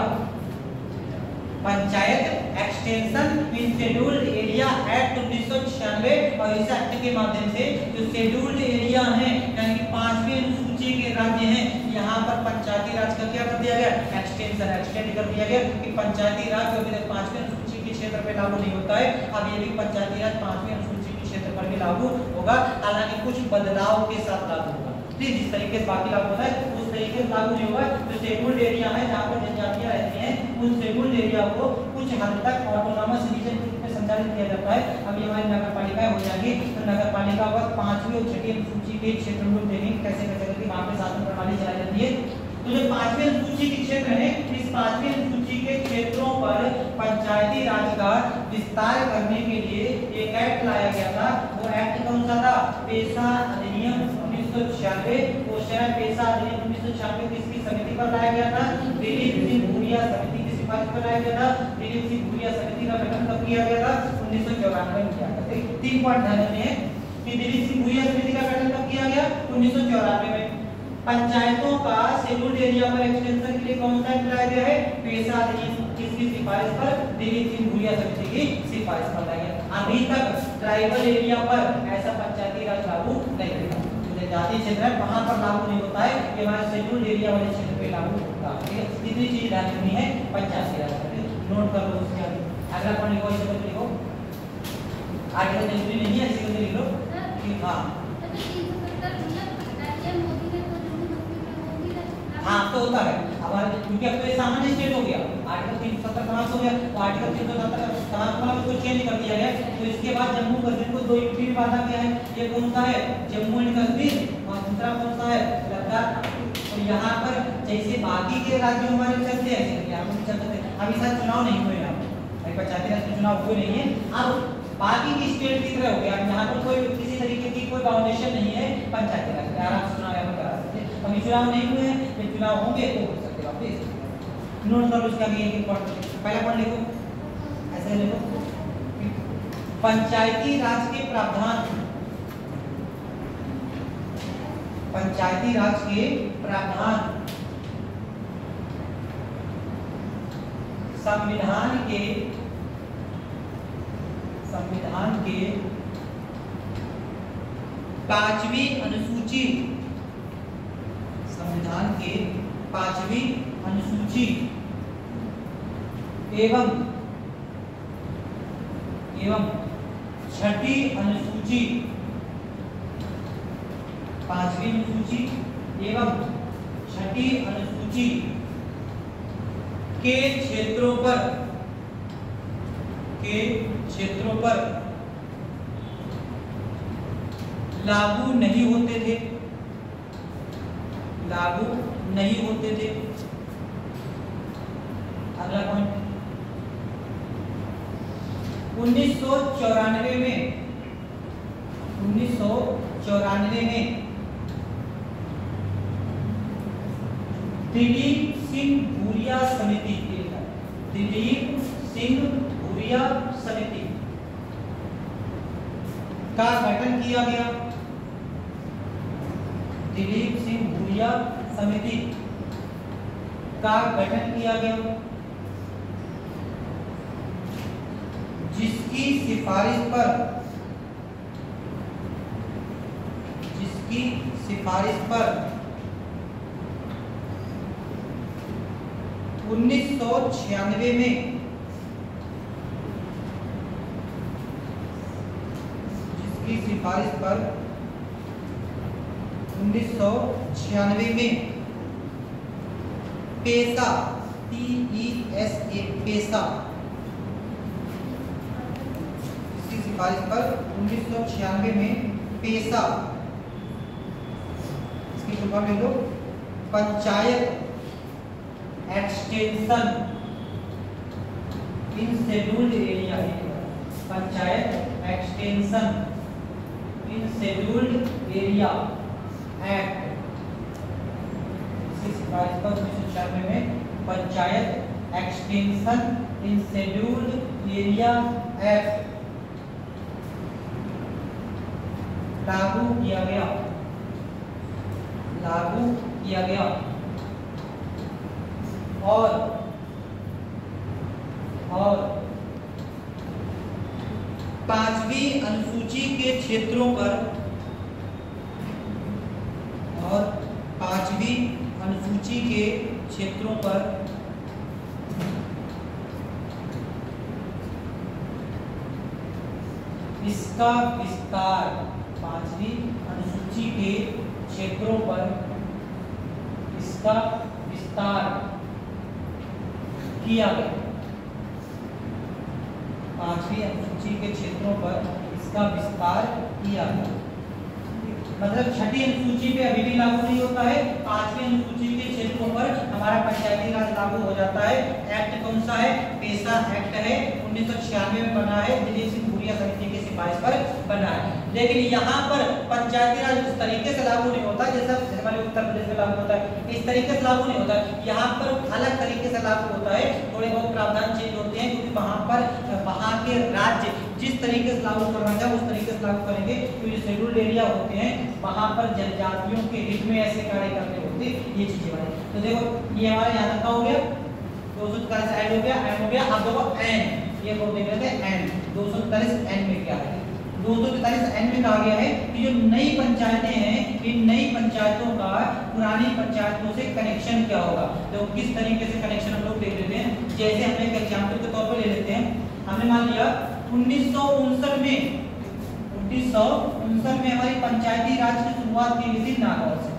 panchayat extension in scheduled area act 1996 और इस एक्ट के माध्यम से जो शेड्यूल्ड एरिया है यानी कि 5वीं अनुसूची के राज्य हैं, यहाँ पर पंचायती राज का क्या कर दिया गया, एक्सटेंड कर दिया गया कि पंचायती राज जो 5वीं अनुसूची के क्षेत्र पे लागू नहीं होता है, अब ये भी पंचायती राज 5वीं अनुसूची के क्षेत्र पर भी लागू होगा, हालांकि कुछ बदलाव के साथ लागू होगा। ठीक, जिस तरीके से बाकी लागू होता है उस तरीके से लागू नहीं होगा। जो शेड्यूल्ड एरिया है जहाँ पर जनजातियां रहती हैं, उन शेड्यूल्ड एरिया को कुछ हद तक ऑटोनॉमस रीजन के रूप में संचालित किया जाता है। अब ये हमारी नगर पालिकाएं हो जाएगी, तो नगर पालिका पर 5वीं और 6वीं अनुसूची के क्षेत्र में देखेंगे कैसे कैसे करके वहाँ पे शासन प्रणाली चलाई जाती है। तो जो 5वीं अनुसूची के क्षेत्र है, इस 5वीं अनुसूची के क्षेत्रों पर पंचायती राज का विस्तार करने के लिए एक एक्ट लाया गया था। वो एक्ट कौन सा था, पेशा अधिनियम 1996। क्वेश्चन पेशा अधिनियम 1996 किसकी समिति पर लाया गया था, दिलीप सिंह भूरिया समिति की सिफारिश पर लाया गया था। दिलीप सिंह भूरिया समिति का गठन कब किया गया था, 1994 में किया गया था। 3 पॉइंट ध्यान रखने हैं कि दिलीप सिंह भूरिया समिति का गठन कब किया गया, 1994 में। पंचायतों का शेड्यूल्ड एरिया पर एक्सटेंशन के लिए कौन सा एक्ट लाया गया है, पेशा अधिनियम किसकी सिफारिश पर, दिलीप सिंह भूरिया समिति की सिफारिश पर लाया गया। अभी तक ट्राइबल एरिया पर ऐसा पंचायती राज लागू नहीं होता, जनजातीय क्षेत्र है वहां पर लागू नहीं होता है, ये हमारे शेड्यूल्ड एरिया वाले क्षेत्र पे लागू होता है। ठीक है, इतनी चीज ध्यान रखनी है पंचायती राज पर, नोट कर लो। उसके आगे अगला पॉइंट लिखो, इसे मत लिखो, आर्टिकल जरूरी नहीं है, इसी को लिख लो कि हाँ तो होता है हमारे, क्योंकि अब तो ये सामान्य स्टेट हो गया, आर्टिकल 370 समाप्त हो गया, तो आर्टिकल 370 समाप्त होना उसको चेंज कर दिया गया। तो इसके बाद जम्मू कश्मीर को 2 यूटी में बांटा गया है, ये कौन सा है, जम्मू एंड कश्मीर, और दूसरा कौन सा है, लद्दाख। तो यहाँ पर जैसे बाकी के राज्यों हमारे चलते हैं ऐसे यहाँ पर चल सकते हैं। अभी साथ चुनाव नहीं हुए यहाँ पर, पंचायती राज के चुनाव हुए नहीं है, अब बाकी की स्टेट की तरह हो गया, यहाँ पर कोई किसी तरीके की कोई बाउंडेशन नहीं है पंचायती राज, आराम से चुनाव यहाँ पर करा सकते हैं। अभी चुनाव नहीं हुए हैं, जब चुनाव होंगे तो हो सकते हैं वापस। नोट कर लो उसका भी एक पॉइंट, पहला पॉइंट लिखो, ऐसे लिखो, पंचायती राज के प्रावधान, पंचायती राज के प्रावधान संविधान के 5वीं अनुसूची, संविधान के 5वीं अनुसूची एवं 6ठी अनुसूची, 5वीं अनुसूची एवं 6ठी अनुसूची के क्षेत्रों पर लागू नहीं होते थे, अगला पॉइंट 1994 में दिलीप सिंह भूरिया समिति का गठन किया गया, दिलीप सिंह भूरिया समिति का गठन किया गया, जिसकी सिफारिश पर 1996 में पेशा पेशा इसकी सिफारिश पर 1996 में पेशा, इसकी फुल फॉर्म ले लो, panchayat extension in scheduled area, panchayat extension in scheduled area act, इसकी सिफारिश पर 1996 में panchayat extension in scheduled area act लागू किया गया और और 5वीं अनुसूची के क्षेत्रों पर इसका विस्तार 5वीं अनुसूची के क्षेत्रों पर इसका विस्तार किया गया। 5वीं अनुसूची के क्षेत्रों पर इसका विस्तार किया गया। मतलब छठी अनुसूची पे अभी भी लागू नहीं होता है, 5वीं अनुसूची के क्षेत्रों पर हमारा पंचायती राज लागू हो जाता है। एक्ट कौन सा है? पेशा एक्ट है, 1996 में बना है, दिल्ली सिंह भूरिया समिति की सिफारिश पर बना है। लेकिन यहाँ पर पंचायती राज उस तरीके से लागू नहीं होता जैसा हमारे उत्तर प्रदेश में लागू होता है, इस तरीके से लागू नहीं होता। यहाँ पर अलग तरीके से लागू होता है, थोड़े बहुत प्रावधान चेंज होते हैं क्योंकि वहाँ के राज्य जिस तरीके से लागू करना चाहे उस तरीके से लागू करेंगे। तो ये शेड्यूल्ड एरिया होते हैं, वहाँ पर जनजातियों के हित में ऐसे कार्य करने होते हैं, ये चीजें बनी। तो देखो ये हमारे यहाँ तक का हो गया, 243 ऐड हो गया, ऐड हो गया। अब देखो एन, ये को देख रहे थे एन, 243 एन में क्या है? 243 एन में कहा गया है कि जो नई पंचायतें हैं, इन नई पंचायतों का पुरानी पंचायतों से कनेक्शन क्या होगा। तो किस तरीके से कनेक्शन हम लोग देख लेते हैं। जैसे हम एक एग्जाम्पल के तौर पर ले लेते हैं, हमने मान लिया 1959 में हमारी पंचायती राज की शुरुआत की गई थी नागौर से,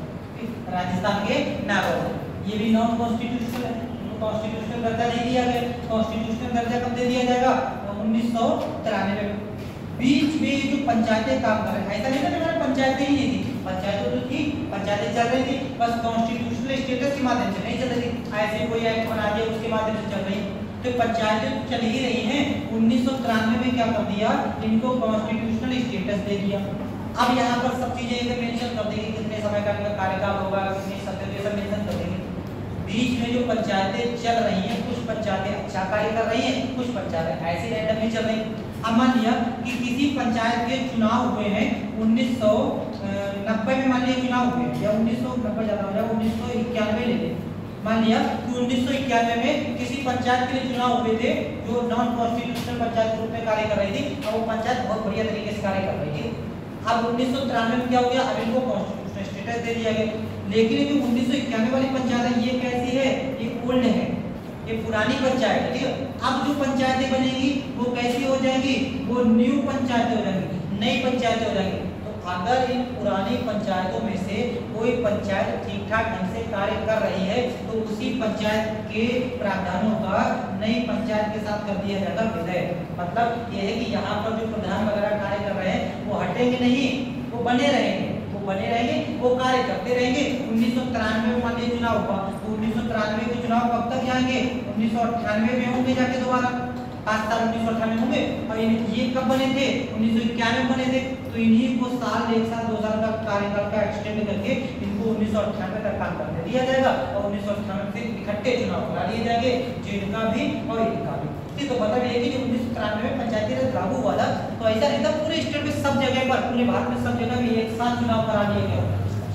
राजस्थान के नागौर से। ये भी नॉन कॉन्स्टिट्यूशनल है, कॉन्स्टिट्यूशनल दर्जा नहीं दिया गया। कॉन्स्टिट्यूशनल दर्जा कब दे दिया जाएगा? 1993 में। बीच में जो पंचायतें काम कर रहे हैं, ऐसा नहीं था कि हमारे पंचायतें ही नहीं थी, पंचायतें तो थी, पंचायतें चल रही थी, बस कॉन्स्टिट्यूशनल स्टेटस के माध्यम से नहीं चल रही थी। ऐसे कोई एक्ट बना दिया उसके माध्यम से चल रही, तो पंचायतें चल ही रही हैं। 1993 में क्या कर दिया? इनको कॉन्स्टिट्यूशनल स्टेटस दे दिया। अब यहाँ पर सब चीजें इधर मेंशन कर देंगे, कितने समय का इनका कार्यकाल होगा, कितनी सत्य सब मेंशन कर देंगे। बीच में जो पंचायतें चल रही हैं, कुछ पंचायतें अच्छा कार्य कर रही हैं, कुछ पंचायतें ऐसे रैंडमली चल रही हैं। अब मान लिया कि किसी पंचायत के चुनाव हुए हैं 1990 में, मान लिया चुनाव हुए या 1990 ज्यादा हो जाए, 1991 ले लें। मान लिया कि 1991 में किसी पंचायत के लिए चुनाव हुए थे जो नॉन कॉन्स्टिट्यूशनल पंचायत के रूप में कार्य कर रही थी, और वो पंचायत बहुत बढ़िया तरीके से कार्य कर रही थी। अब 1993 में क्या हो गया? अब इनको कॉन्स्टिट्यूशनल स्टेटस दे दिया गया। लेकिन जो 1991 वाली पंचायत है, ये कैसी है? ये ओल्ड है, ये पुरानी पंचायत है, ठीक है। अब जो पंचायतें बनेगी वो कैसी हो जाएगी? वो न्यू पंचायतें हो जाएंगी, नई पंचायतें हो जाएंगी। अगर इन पुरानी पंचायतों में से कोई पंचायत ठीक ठाक ढंग से कार्य कर रही है तो उसी पंचायत के प्रावधानों का नई पंचायत के साथ कर दिया जाएगा विलय। मतलब यह है कि यहाँ पर जो प्रधान वगैरह कार्य कर रहे हैं वो हटेंगे नहीं, वो बने रहेंगे, वो कार्य करते रहेंगे। 1993 में मान लीजिए चुनाव हुआ, तो 1993 के चुनाव कब तक जाएंगे? 1998 में होंगे जाके दोबारा, 5 साल 1998 होंगे। और ये कब बने थे? 1991 में बने थे। तो इन्हीं को साल, 1 साल, 2 साल का कार्यकाल का एक्सटेंड करके इनको 1998 तक काम करने दिया जाएगा, और 1998 से इकट्ठे चुनाव करा लिए जाएंगे, जिनका भी और इनका भी। तो मतलब ये कि 1993 में पंचायती राज लागू हुआ था, तो ऐसा नहीं था पूरे स्टेट में सब जगह पर, पूरे भारत में सब जगह भी एक साथ चुनाव करा लिए गए।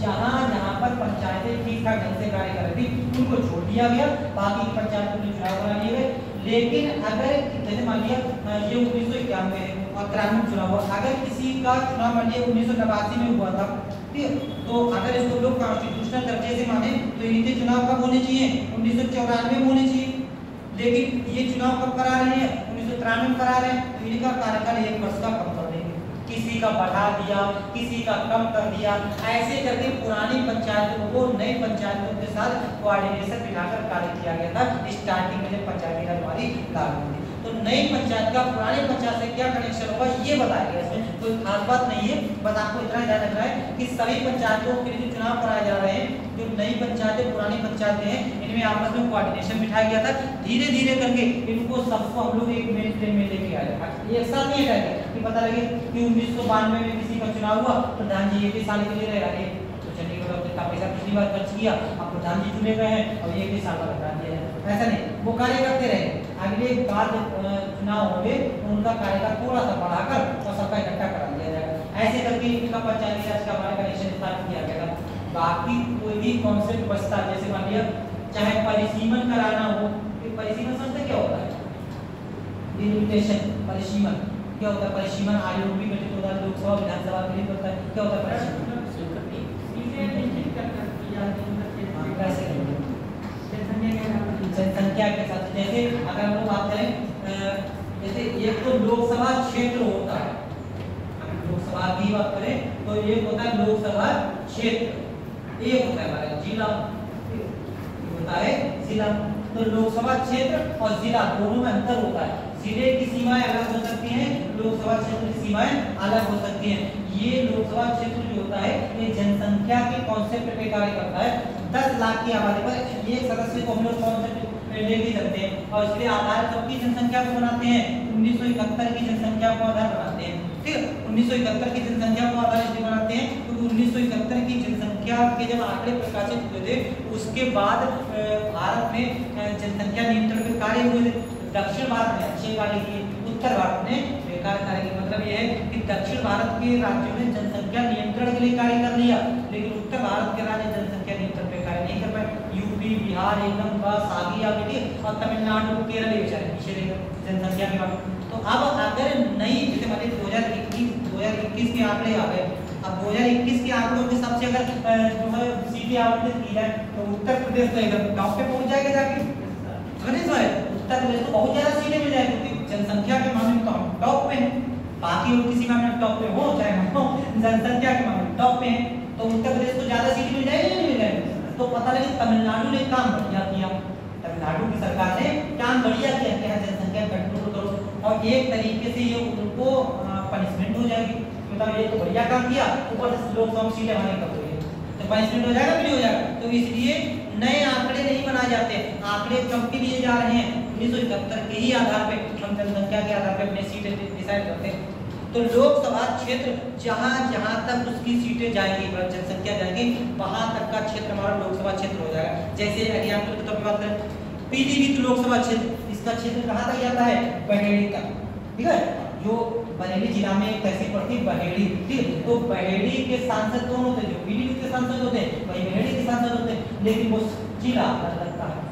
जहाँ पर पंचायतें ठीक ठाक ढंग से कार्य कर रही थी उनको छोड़ दिया गया, बाकी पंचायतों में चुनाव करा लिए गए। लेकिन अगर जैसे मान लिया ये 1991 और 93 चुनाव हुआ, अगर किसी का चुनाव मान लिया 1989 में हुआ था, ठीक है, तो अगर इसको लोग कॉन्स्टिट्यूशनल दर्जे से माने तो इनके चुनाव कब होने चाहिए? 1994 में होने चाहिए। लेकिन ये चुनाव कब करा रहे हैं? 1993 में करा रहे हैं, तो इनका कार्यकाल 1 वर्ष का कम कर देंगे, किसी का बढ़ा दिया, किसी का कम कर दिया। ऐसे करके पुरानी पंचायतों को नई पंचायतों के साथ कोऑर्डिनेशन बिठाकर कार्य किया गया था स्टार्टिंग में जब पंचायती राज हमारी लागू हुई। तो नई पंचायत का पुरानी पंचायत से क्या कनेक्शन होगा ये बताया गया। इसमें कोई खास बात नहीं है, बस आपको इतना ध्यान रखना है कि सभी पंचायतों के लिए चुनाव कराए जा रहे हैं, जो नई पंचायतें पुरानी पंचायतें हैं, इनमें आपस में कोऑर्डिनेशन बिठाया गया था। धीरे धीरे करके इनको सबको हम लोग एक मेन फ्रेम में लेके आए, एक साथ नहीं हटाएंगे कि पता लगे कि 1992 में किसी का चुनाव हुआ, प्रधान जी 1 साल के लिए रह रहे, तो चंडीगढ़ का पैसा पिछली बार खर्च किया, अब प्रधान जी चुने गए हैं और 1 साल का हटा दिया है। ऐसा नहीं, वो कार्य करते रहे, अगले बाद चुनाव होंगे तो उनका कार्यकाल थोड़ा सा बढ़ाकर और सबका इकट्ठा करा दिया जाएगा। ऐसे करके इनका पंचायती राज का हमारा कनेक्शन स्थापित किया गया। बाकी कोई भी कॉन्सेप्ट बचता, जैसे मान लिया चाहे परिसीमन कराना हो, परिसीमन समझते क्या होता है? डिलिमिटेशन, परिसीमन। क्या होता है परिसीमन? आयोग भी गठित होता है, लोकसभा विधानसभा गठित होता है। क्या होता है परिसीमन? जनसंख्या के साथ, जैसे अगर हम लोग बात करें जैसे एक तो लोकसभा क्षेत्र होता है, लोकसभा की बात करें तो एक होता है लोकसभा क्षेत्र, एक होता है हमारा जिला, होता है जिला। तो लोकसभा क्षेत्र और जिला दोनों में अंतर होता है। जिले की सीमाएं अलग हो सकती हैं, लोकसभा क्षेत्र की सीमाएं अलग हो सकती हैं। ये लोकसभा क्षेत्र जो होता है ये जनसंख्या के कॉन्सेप्ट पे कार्य करता है। 10 लाख की आबादी पर एक सदस्य को हम लोग कॉन्सेप्ट लेके चलते हैं और इसलिए आधार कब की जनसंख्या को बनाते हैं? 1971 की जनसंख्या को आधार बनाते हैं। ठीक है, 1971 की जनसंख्या को आधार इसलिए बनाते हैं क्योंकि 1971 की जनसंख्या के जब आंकड़े प्रकाशित हुए थे उसके बाद भारत में जनसंख्या नियंत्रण के कार्य हुए थे। दक्षिण भारत में अच्छे कार्य किए, उत्तर भारत में बेकार कार्य किए। मतलब यह है कि दक्षिण भारत के राज्यों ने जनसंख्या नियंत्रण के लिए कार्य कर लिया, लेकिन उत्तर भारत के राज्य जनसंख्या नियंत्रण पे कार्य नहीं कर पाए। यूपी, बिहार एकदम बस आगे आ गई और तमिलनाडु, केरल बेचारे पीछे रह गए जनसंख्या के बाद। तो अब अगर नई जैसे मान लीजिए 2021 के आंकड़े आ गए, अब 2021 के आंकड़ों के हिसाब से अगर जो है सीटें आवंटित की जाए तो उत्तर प्रदेश तो एकदम टॉप पे पहुंच जाएगा जाके। उत्तर प्रदेश को बहुत ज्यादा सीटें मिल जाएगी क्योंकि जनसंख्या के मामले में तो हम टॉप पे हैं। बाकी और किसी मामले में टॉप पे हो चाहे हम हो, जनसंख्या के मामले में टॉप पे हैं तो उत्तर प्रदेश को ज्यादा सीटें मिल जाएगी नहीं मिल जाएगी। तो पता लगे तमिलनाडु ने काम बढ़िया किया, तमिलनाडु की सरकार ने काम बढ़िया किया कि यहाँ जनसंख्या कंट्रोल करो और एक तरीके से ये उनको पनिशमेंट हो जाएगी। मतलब ये तो बढ़िया काम किया, ऊपर से लोकसभा सीटें हमारे कब हुई तो पनिशमेंट हो जाएगा नहीं हो जाएगा। तो इसलिए नए आंकड़े नहीं बनाए जाते, आंकड़े कम के लिए जा रहे हैं 1971 के ही आधार पे हम जनसंख्या के आधार पे अपने सीटें डिसाइड करते हैं। तो लोकसभा क्षेत्र जहां जहां तक उसकी सीटें जाएंगी, जनसंख्या जाएगी, वहां तक का क्षेत्र हमारा लोकसभा क्षेत्र हो जाएगा। जैसे एग्जाम्पल के तौर पर बात करें पीलीभीत लोकसभा क्षेत्र, इसका क्षेत्र कहां तक जाता है? बहेड़ी तक। ठीक है, जो बरेली जिला में एक तहसील पड़ती है बहेड़ी। ठीक है, तो बहेड़ी के सांसद कौन होते हैं? जो पीलीभीत के सांसद होते हैं वही बहेड़ी के सांसद होते हैं, लेकिन वो जिला लगता है,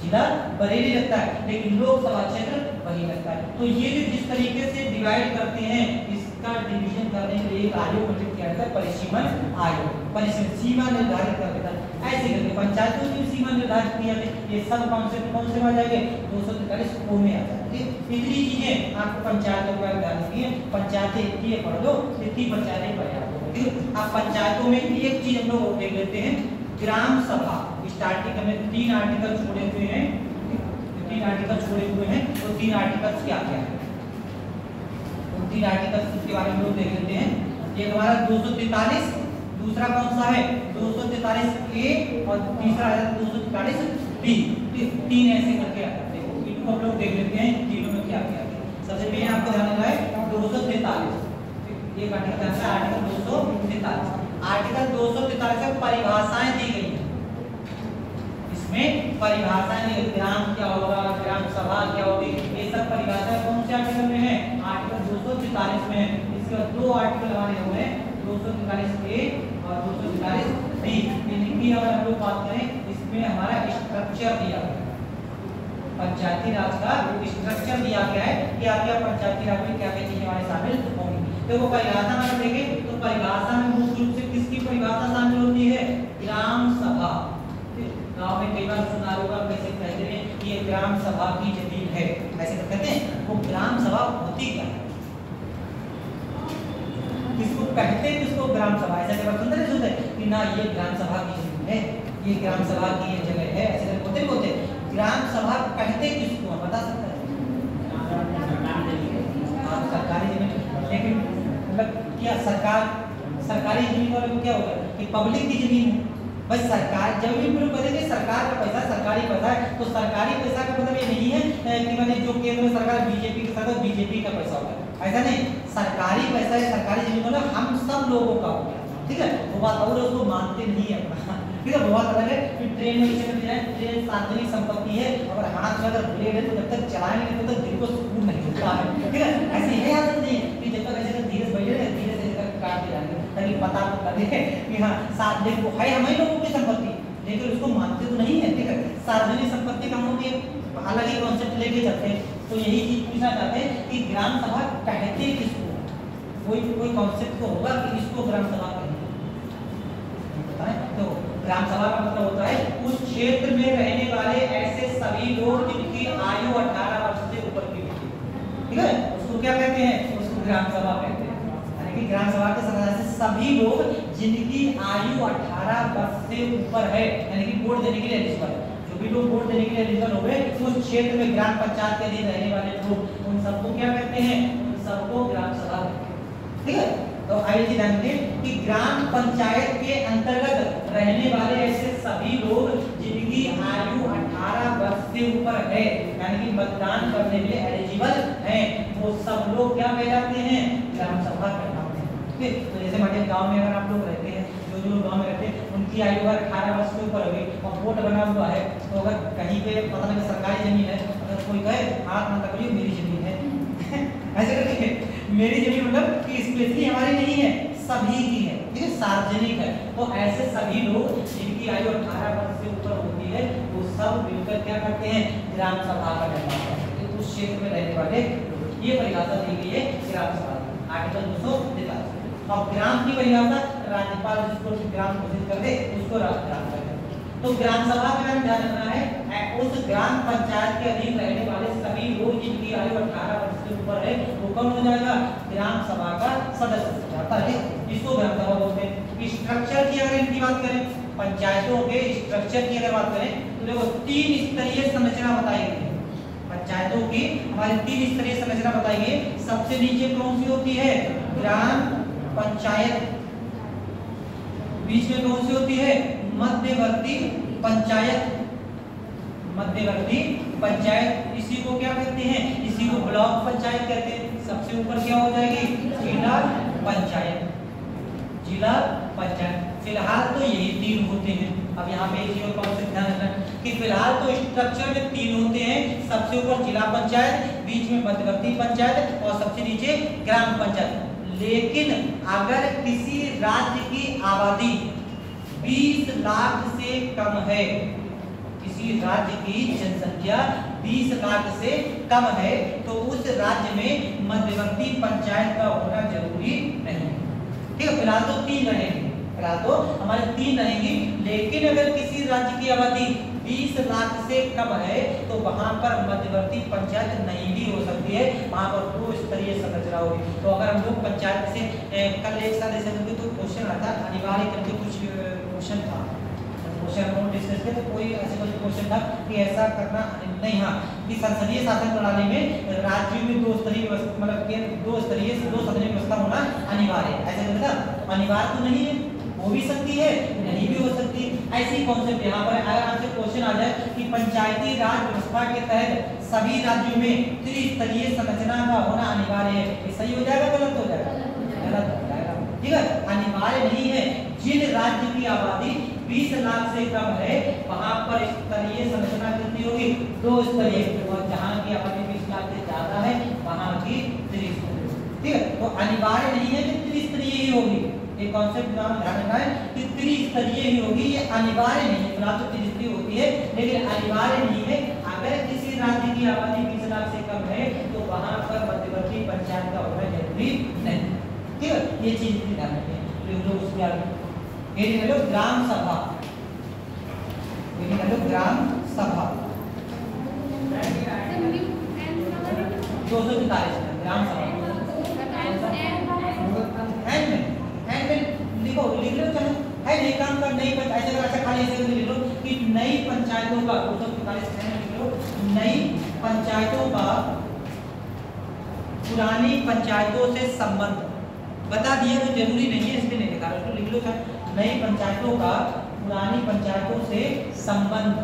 जिला बरेली लगता है, लेकिन लोकसभा क्षेत्र वही लगता है। तो ये जो जिस तरीके से डिवाइड करते हैं इसका डिवीजन करने के लिए एक आयोग गठित किया जाता है, परिसीमन आयोग। परिसीमन सीमा निर्धारित कर देता है, ऐसे करके पंचायतों की सीमा निर्धारित किया है। ये सब कॉन्सेप्ट कौन से आ जाएंगे? 243 को में आ जाएंगे। इतनी चीजें आपको पंचायतों का ध्यान रखिए, पंचायतें इतनी पढ़ लो, इतनी पंचायतें पर्याप्त हो। ठीक है, अब पंचायतों में एक चीज हम लोग देख लेते हैं, ग्राम सभा। स्टार्टिंग में 3 आर्टिकल छोड़े हुए हैं, 3 आर्टिकल छोड़े हुए हैं, तो 3 आर्टिकल्स क्या क्या है? 3 आर्टिकल्स के बारे में लोग देख लेते हैं। एक हमारा 243, दूसरा कौन सा है? 243 ए और तीसरा है 243 बी। 3 ऐसे करके आते हैं, इनको हम लोग देख लेते हैं तीनों में क्या क्या है। सबसे पहले आपको ध्यान रखना है 243, एक आर्टिकल है आर्टिकल 243। आर्टिकल 243 में परिभाषाएं दी गई हैं, इसमें परिभाषाएं दी गई, ग्राम क्या होगा, ग्राम सभा क्या होगी, ये सब परिभाषाएं कौन से आर्टिकल में है? आर्टिकल 243 में है। इसके बाद 2 आर्टिकल हमारे हो गए 243 ए और 243 बी। इनकी अगर हम लोग बात करें इसमें हमारा स्ट्रक्चर दिया गया है, पंचायती राज का स्ट्रक्चर दिया गया है कि आपके पंचायती राज में क्या क्या चीजें हमारे शामिल होंगी। तो वो परिभाषा में देखें तो परिभाषा में मुख्य रूप से किसकी परिभाषा शामिल होती है? ग्राम सभा। गांव में कई बार सुना होगा कैसे कहते हैं कि ये ग्राम सभा की जमीन है, ऐसे कहते हैं। वो ग्राम सभा होती क्या है, किसको कहते हैं, किसको ग्राम सभा? ऐसा कई बार सुनते कि ना ये ग्राम सभा की जमीन है, ये ग्राम सभा की ये जगह है, ऐसे बोलते ग्राम सभा कहते किसको बता सकता है? सरकारी जमीन। लेकिन मतलब क्या सरकारी जमीन वाले को क्या होगा कि पब्लिक की जमीन है भाई, सरकार जब भी लोग कहेंगे सरकार का पैसा सरकारी पैसा है, तो सरकारी पैसा का मतलब ये नहीं है कि मैंने जो केंद्र में सरकार बीजेपी के साथ बीजेपी का पैसा होगा, ऐसा नहीं। सरकारी पैसा है, सरकारी जमीन वाला हम सब लोगों का हो गया। ठीक है, वो बात और उसको मानते नहीं है अपना। ठीक है, बहुत अलग है कि ट्रेन में इसे ट्रेन सार्वजनिक संपत्ति है, अगर हाथ में अगर ब्लेड है तो जब तक चलाएंगे तब तक दिल को सुकून नहीं मिलता है। ठीक है, ऐसी है आदत नहीं है कि जब तक ऐसे धीरे से बैठे रहे धीरे से काट दे जाएंगे ताकि पता तो लगे कि हाँ साथ वो है हमारे लोगों की संपत्ति, लेकिन उसको मानते तो नहीं है। ठीक है, सार्वजनिक संपत्ति कहाँ होती है, अलग ही कॉन्सेप्ट लेके चलते हैं। तो यही चीज पूछना चाहते हैं कि ग्राम सभा कहते किसको, कोई कॉन्सेप्ट तो होगा कि इसको ग्राम सभा कहेंगे, बताएं। तो ग्राम सभा का मतलब होता है उस क्षेत्र में रहने वाले ऐसे सभी लोग जिनकी आयु 18 वर्ष से ऊपर की होती है, ठीक है, उसको क्या कहते हैं, उसको ग्राम सभा कहते हैं। यानी कि ग्राम सभा के सदस्य सभी लोग जिनकी आयु 18 वर्ष से ऊपर है, यानी कि वोट देने के लिए एलिजिबल है। जो भी लोग वोट देने के लिए एलिजिबल हो गए उस क्षेत्र में ग्राम पंचायत के अधीन रहने वाले लोग, उन सबको क्या कहते हैं, उन सबको ग्राम सभा कहते हैं, ठीक है। तो आइए ध्यान दें कि ग्राम पंचायत के अंतर्गत रहने वाले ऐसे सभी लोग जिनकी आयु 18 वर्ष से ऊपर है, यानी कि मतदान करने के लिए एलिजिबल हैं, वो सब लोग क्या कहलाते हैं, ग्राम सभा कहलाते हैं। ठीक है, तो जैसे मान गांव में अगर आप लोग रहते हैं, जो लोग गांव में रहते हैं उनकी आयु अगर 18 वर्ष से ऊपर होगी और वोट बना हुआ है, तो अगर कहीं पे पता नहीं सरकारी जमीन है, अगर कोई कहे हाथ ना पकड़िए मेरी जमीन है ऐसे करके मेरी जमीन मतलब कि स्पेशली हमारी नहीं है, सभी की है, ठीक है, सार्वजनिक है। तो ऐसे सभी लोग जिनकी आयु 18 वर्ष से ऊपर होती है वो सब मिलकर क्या करते हैं, ग्राम सभा का निर्माण करते हैं। उस क्षेत्र में रहने वाले लोग, ये परिभाषा दी गई है ग्राम सभा की, आर्टिकल 243। अब ग्राम की परिभाषा राज्यपाल जिसको ग्राम घोषित कर दे उसको ग्राम कहते हैं। तो ग्राम सभा का ध्यान रखना है उस ग्राम पंचायत के अधीन रहने वाले सभी लोग जिनकी आयु 18 वर्ष से ऊपर है वो कौन हो जाएगा, ग्राम सभा का सदस्य हो जाता है, इसको ग्राम सभा बोलते हैं। स्ट्रक्चर की अगर इनकी बात करें, पंचायतों के स्ट्रक्चर की अगर बात करें तो देखो 3 स्तरीय संरचना बताई गई है। पंचायतों की हमारी 3 स्तरीय संरचना बताई गई। सबसे नीचे कौन सी होती है, ग्राम पंचायत, बीच में कौन सी होती है, मध्यवर्ती पंचायत, मध्यवर्ती पंचायत, इसी को क्या कहते हैं, इसी को ब्लॉक पंचायत कहते हैं। सबसे ऊपर क्या हो जाएगी, जिला पंचायत, जिला पंचायत। फिलहाल तो यही 3 होते हैं। अब यहाँ पे एक चीज और से ध्यान रखना कि फिलहाल तो स्ट्रक्चर में 3 होते हैं, सबसे ऊपर जिला पंचायत, बीच में मध्यवर्ती पंचायत और सबसे नीचे ग्राम पंचायत। लेकिन अगर किसी राज्य की आबादी 20 लाख से कम है, किसी राज्य की जनसंख्या 20 लाख से कम है, तो उस राज्य में मध्यवर्ती पंचायत का होना जरूरी नहीं। ठीक है, फिलहाल तो 3 रहेंगे, फिलहाल तो हमारे 3 रहेंगी। लेकिन अगर किसी राज्य की आबादी 20 लाख से कम है तो वहां पर मध्यवर्ती पंचायत नहीं भी हो सकती है, वहां पर 2 स्तरीय संरचना होगी। तो अगर हम लोग पंचायत से कल एक साथ ऐसे होंगे तो क्वेश्चन आता अनिवार्य करके कुछ क्वेश्चन था, क्वेश्चन हम डिस्कस किए तो कोई ऐसे कोई क्वेश्चन था कि ऐसा करना नहीं, हाँ कि संसदीय शासन प्रणाली में राज्यों में 2 स्तरीय व्यवस्था, मतलब 2 स्तरीय 2 सदनीय व्यवस्था होना अनिवार्य है। ऐसे बोला अनिवार्य तो नहीं है, हो भी सकती है, नहीं भी हो सकती। ऐसी कॉन्सेप्ट यहाँ पर अगर आपसे क्वेश्चन आ जाए कि पंचायती राज व्यवस्था के तहत सभी राज्यों में त्रिस्तरीय संरचना का होना अनिवार्य है, ये सही हो जाएगा, गलत हो जाएगा, गलत हो जाएगा। ठीक है, अनिवार्य नहीं है। जिन राज्य की आबादी 20 लाख से कम है वहां पर स्तरीय संरचना कितनी होगी, 2 स्तरीय, और जहां की आबादी 20 लाख से ज्यादा है वहां की त्रिस्तरीय। ठीक है, तो अनिवार्य नहीं है कि त्रिस्तरीय ही होगी, एक कॉन्सेप्ट ध्यान रखना है कि त्रिस्तरीय ही होगी, ये अनिवार्य नहीं है। फिलहाल तो त्रिस्तरीय होती है लेकिन अनिवार्य नहीं है। अगर किसी राज्य की आबादी 20 लाख से कम है तो वहां पर मध्यवर्ती पंचायत का होना जरूरी नहीं। ठीक है, ये चीज ध्यान रखें। जो उसके आगे ये लिख लो ग्राम सभा, ये लिख लो ग्राम सभा 243 ग्राम सभा लिख लो, चलो है नहीं काम कर नहीं पर ऐसे ऐसा खाली ऐसे लिख लो कि नई पंचायतों का 243 लिख लो, नई पंचायतों का पुरानी पंचायतों से संबंध बता दिया, तो जरूरी नहीं है इसलिए नहीं लिखा, तो लिख लो नई पंचायतों का पुरानी पंचायतों से संबंध,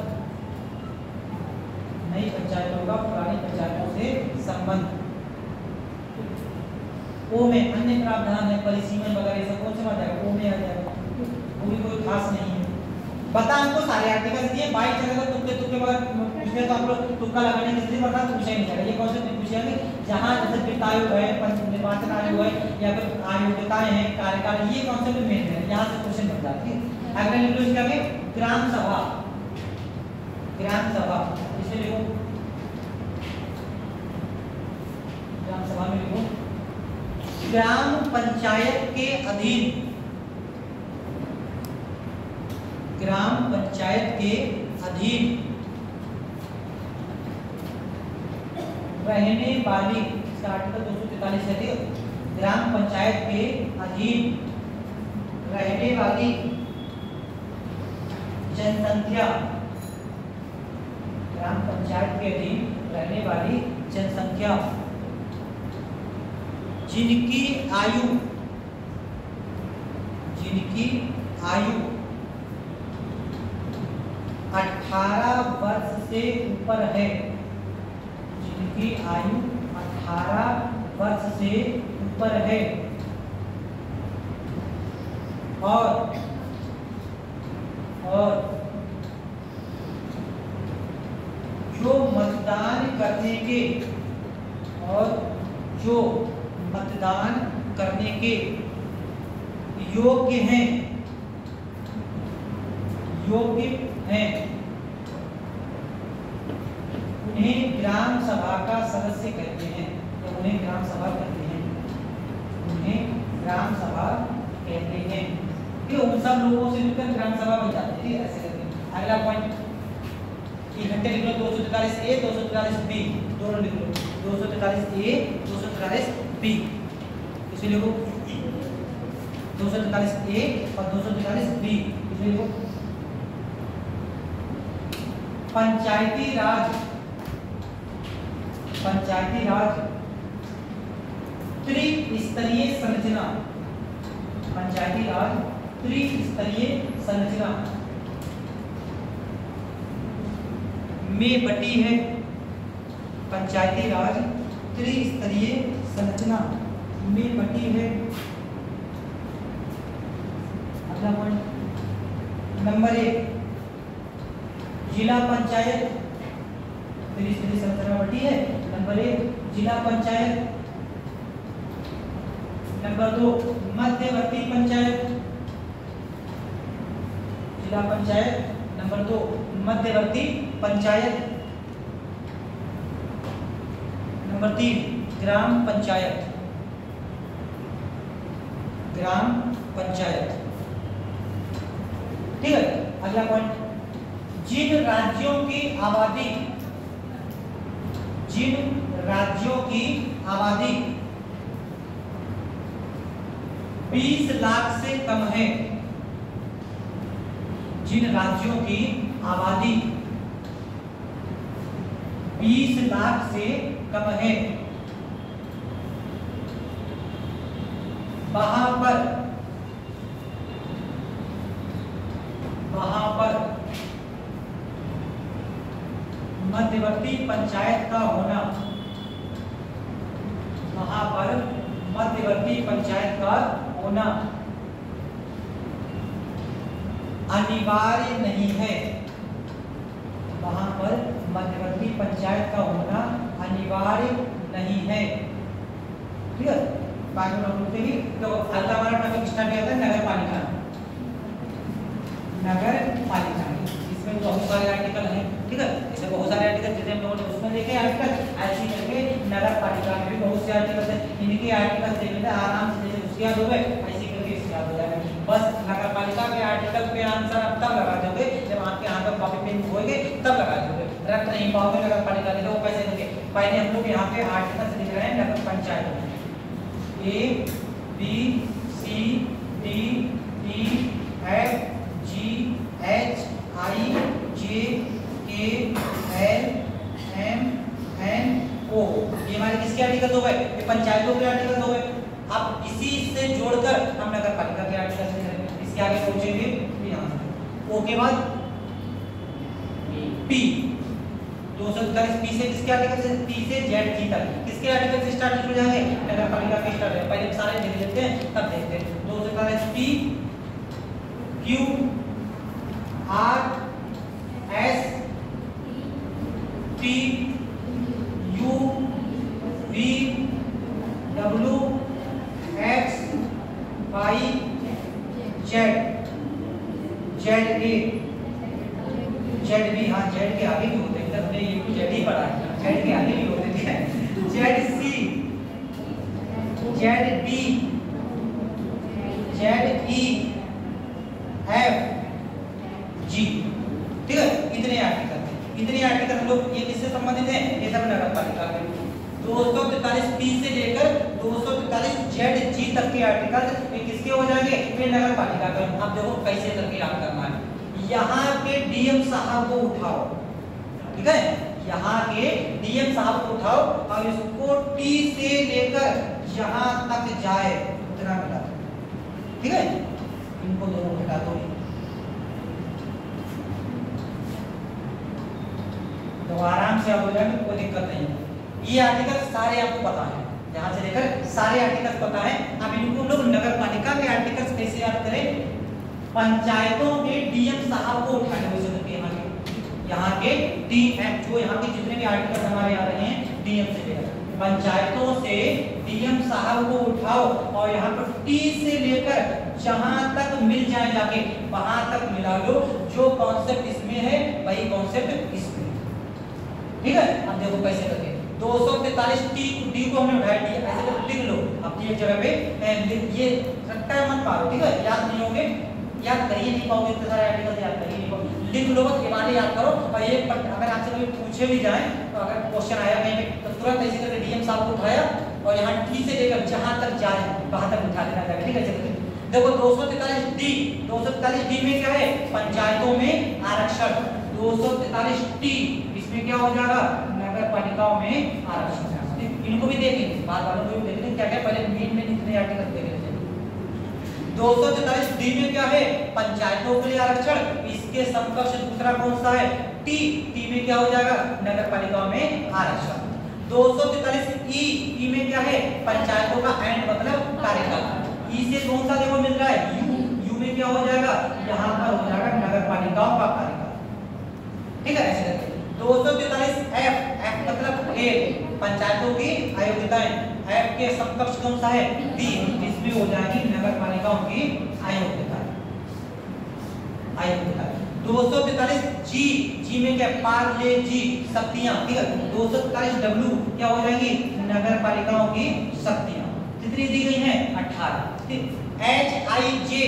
नई पंचायतों का पुरानी पंचायतों से संबंध। ओ में अन्य प्रावधान है, परिसीमन वगैरह सब कौन से आ जाएगा, ओ में आ जाएगा, वो भी कोई खास नहीं है। बता हमको सारे आर्टिकल्स दिए, बाइक चलेगा तुक्के तुक्के पूछने तो आप लोग तुक्का लगाने के लिए बता पूछा ही नहीं जाएगा। ये कॉन्सेप्ट नहीं पूछेंगे, जहाँ जैसे वित्त आयोग है, निर्वाचन आयोग है या फिर आयोग्यताएं हैं, कार्यकाल, ये कॉन्सेप्ट मेन है, यहाँ से क्वेश्चन बन जाती है। अगला लिख लो इसके आगे ग्राम सभा, ग्राम सभा, इसे लिखो ग्राम सभा में लिखो ग्राम पंचायत के अधीन, ग्राम पंचायत के अधीन रहने वाली, इसका आर्टिकल 243 है, ठीक, ग्राम पंचायत के अधीन रहने वाली जनसंख्या, ग्राम पंचायत के अधीन रहने वाली जनसंख्या जिनकी आयु 18 वर्ष से ऊपर है, जिनकी आयु 18 वर्ष से ऊपर है और जो मतदान करने के योग्य हैं, उन्हें ग्राम सभा का सदस्य कहते हैं, तो उन्हें ग्राम सभा कहते हैं, उन्हें ग्राम सभा कहते हैं। ठीक है, उन सब लोगों से मिलकर ग्राम सभा बन जाती है, ऐसे करके। अगला पॉइंट इकट्ठे लिख लो, 243 ए 243 बी, दोनों लिख लो, 243 ए 243 बी, इसे लिखो 243 ए और 243 बी, इसे लिखो। पंचायती राज त्रिस्तरीय संरचना, पंचायती राज त्रिस्तरीय संरचना में बटी है, पंचायती राज त्रिस्तरीय संरचना में बटी है। अगला पॉइंट नंबर 1, जिला पंचायत त्रिस्तरीय संरचना बटी है। नंबर 1 जिला पंचायत, नंबर 2 मध्यवर्ती पंचायत, जिला पंचायत, नंबर 2 मध्यवर्ती पंचायत, नंबर 3 ग्राम पंचायत, ग्राम पंचायत। ठीक है, अगला पॉइंट, जिन राज्यों की आबादी 20 लाख से कम है, जिन राज्यों की आबादी 20 लाख से कम है, वहां पर मध्यवर्ती पंचायत का होना, वहां पर मध्यवर्ती पंचायत का होना अनिवार्य नहीं है, वहां पर मध्यवर्ती पंचायत का होना अनिवार्य नहीं है। ठीक है, बाकी हम लोग देखिए, तो हल्का हमारा टॉपिक स्टार्ट किया था नगर पालिका, इसमें बहुत सारे आर्टिकल हैं। ठीक है, इसमें बहुत सारे आर्टिकल जैसे हम लोगों ने उसमें देखे आर्टिकल, ऐसे करके नगर पालिका में भी बहुत से आर्टिकल हैं, इनके आर्टिकल देख लेते आराम से, जैसे उसके याद हो गए ऐसे करके इसके याद हो जाएगा। बस नगर पालिका के आर्टिकल पे आंसर आप तब लगा दोगे जब आपके हाथ में कॉपी पेन होएंगे, तब लगा दोगे, रख नहीं पाओगे नगर पालिका के, तो कैसे दोगे? पहले हम लोग यहाँ पे आर्टिकल लिख रहे हैं नगर panchayat, A B C D E F G H I J K L M N O, ये हमारे किसके आर्टिकल हो गए? ये पंचायतों के आर्टिकल हो गए। अब इसी से जोड़कर हम नगर पालिका के आर्टिकल लिख रहे हैं, इसके आगे पहुंचेंगे यहाँ से। O के बाद P, 243 P से किसके आर्टिकल से? P से Z G तक किसके आर्टिकल से स्टार्ट हो जाएंगे? नगर पालिका के स्टार्ट है। पहले सारे देख लेते हैं तब देखते हैं। 243 P Q R S T U V W X Y Z Z A Z B, हाँ जेड के आगे भी होते हैं, हमने ये भी जेड ही पढ़ा है, जेड के आगे भी होते हैं, Z C, Z B, Z E, F G, ठीक है। इतने आर्टिकल थे, इतने आर्टिकल हम लोग, ये किससे संबंधित है, ये सब नगर पालिका के 243 पी से लेकर 243 जेड जी तक के आर्टिकल ये किसके हो जाएंगे, ये नगर पालिका के। अब देखो कैसे करके याद करना है, यहाँ के डीएम साहब को उठाओ, ठीक है, यहाँ के डीएम साहब को उठाओ और इसको टी से लेकर यहाँ तक जाए उतना मिला, ठीक है। इनको दोनों घटा दो, तो आराम से आप हो जाएगा, कोई दिक्कत नहीं है। ये आर्टिकल सारे आपको पता है, यहाँ से लेकर सारे आर्टिकल पता है। अब इनको लोग नगर पालिका के आर्टिकल्स कैसे याद करें, पंचायतों के डीएम साहब को उठाने हो सकते हैं, यहाँ के डीएम, जो यहाँ के जितने भी आर्टिकल हमारे आ रहे हैं डीएम से लेकर, पंचायतों से डीएम साहब को उठाओ और यहाँ पर टी से लेकर जहां तक मिल जाए जाके वहां तक मिला लो, जो कॉन्सेप्ट इसमें है वही कॉन्सेप्ट इसमें, ठीक है। अब देखो कैसे करके 243 टी को हमने उठा दिया, ऐसे करके लिख लो अपनी एक जगह पे, ये रट्टा मत मारो, ठीक है, याद नहीं होंगे, याद कर ही नहीं पाओगे, इतने सारे आर्टिकल याद कर ही नहीं पाओगे, लिख लो बस, ये याद करो। और ये अगर आपसे कोई पूछे भी जाए तो अगर क्वेश्चन आया कहीं पे तो तुरंत ऐसे करके डीएम साहब को उठाया और यहाँ टी से लेकर जहां तक जाए वहां तक उठा देना चाहिए, ठीक है। देखो 243 डी, 243 डी में क्या है, पंचायतों में आरक्षण, 243 टी इसमें क्या हो जाएगा, नगर पालिकाओं में आरक्षण। इनको भी देखेंगे, बाद वालों को भी देखेंगे क्या क्या, पहले मेन में इतने आर्टिकल देख लेते हैं। 243 डी में क्या है, पंचायतों के लिए आरक्षण, इसके समकक्ष दूसरा कौन सा है, टी, टी में क्या हो जाएगा, नगर पालिकाओं में आरक्षण। 243 ई में क्या है, पंचायतों का एंड मतलब कार्यकाल, ई से कौन सा देखो मिल रहा है, यू, यू में क्या हो जाएगा, यहाँ पर हो जाएगा नगर पालिकाओं का कार्यकाल, ठीक है। ऐसे करके 243 एफ, एफ मतलब ए, पंचायतों की अयोग्यताएं, एफ के समकक्ष कौन सा है, डी, इसमें हो जाएगी नगर पालिकाओं की अयोग्यताएं, अयोग्यता। 243 जी, जी में क्या, पार्ले जी, शक्तियां, ठीक है। 243 डब्ल्यू क्या हो जाएगी, नगर पालिकाओं की शक्तियां, कितनी दी गई हैं, 18, ठीक। H I J,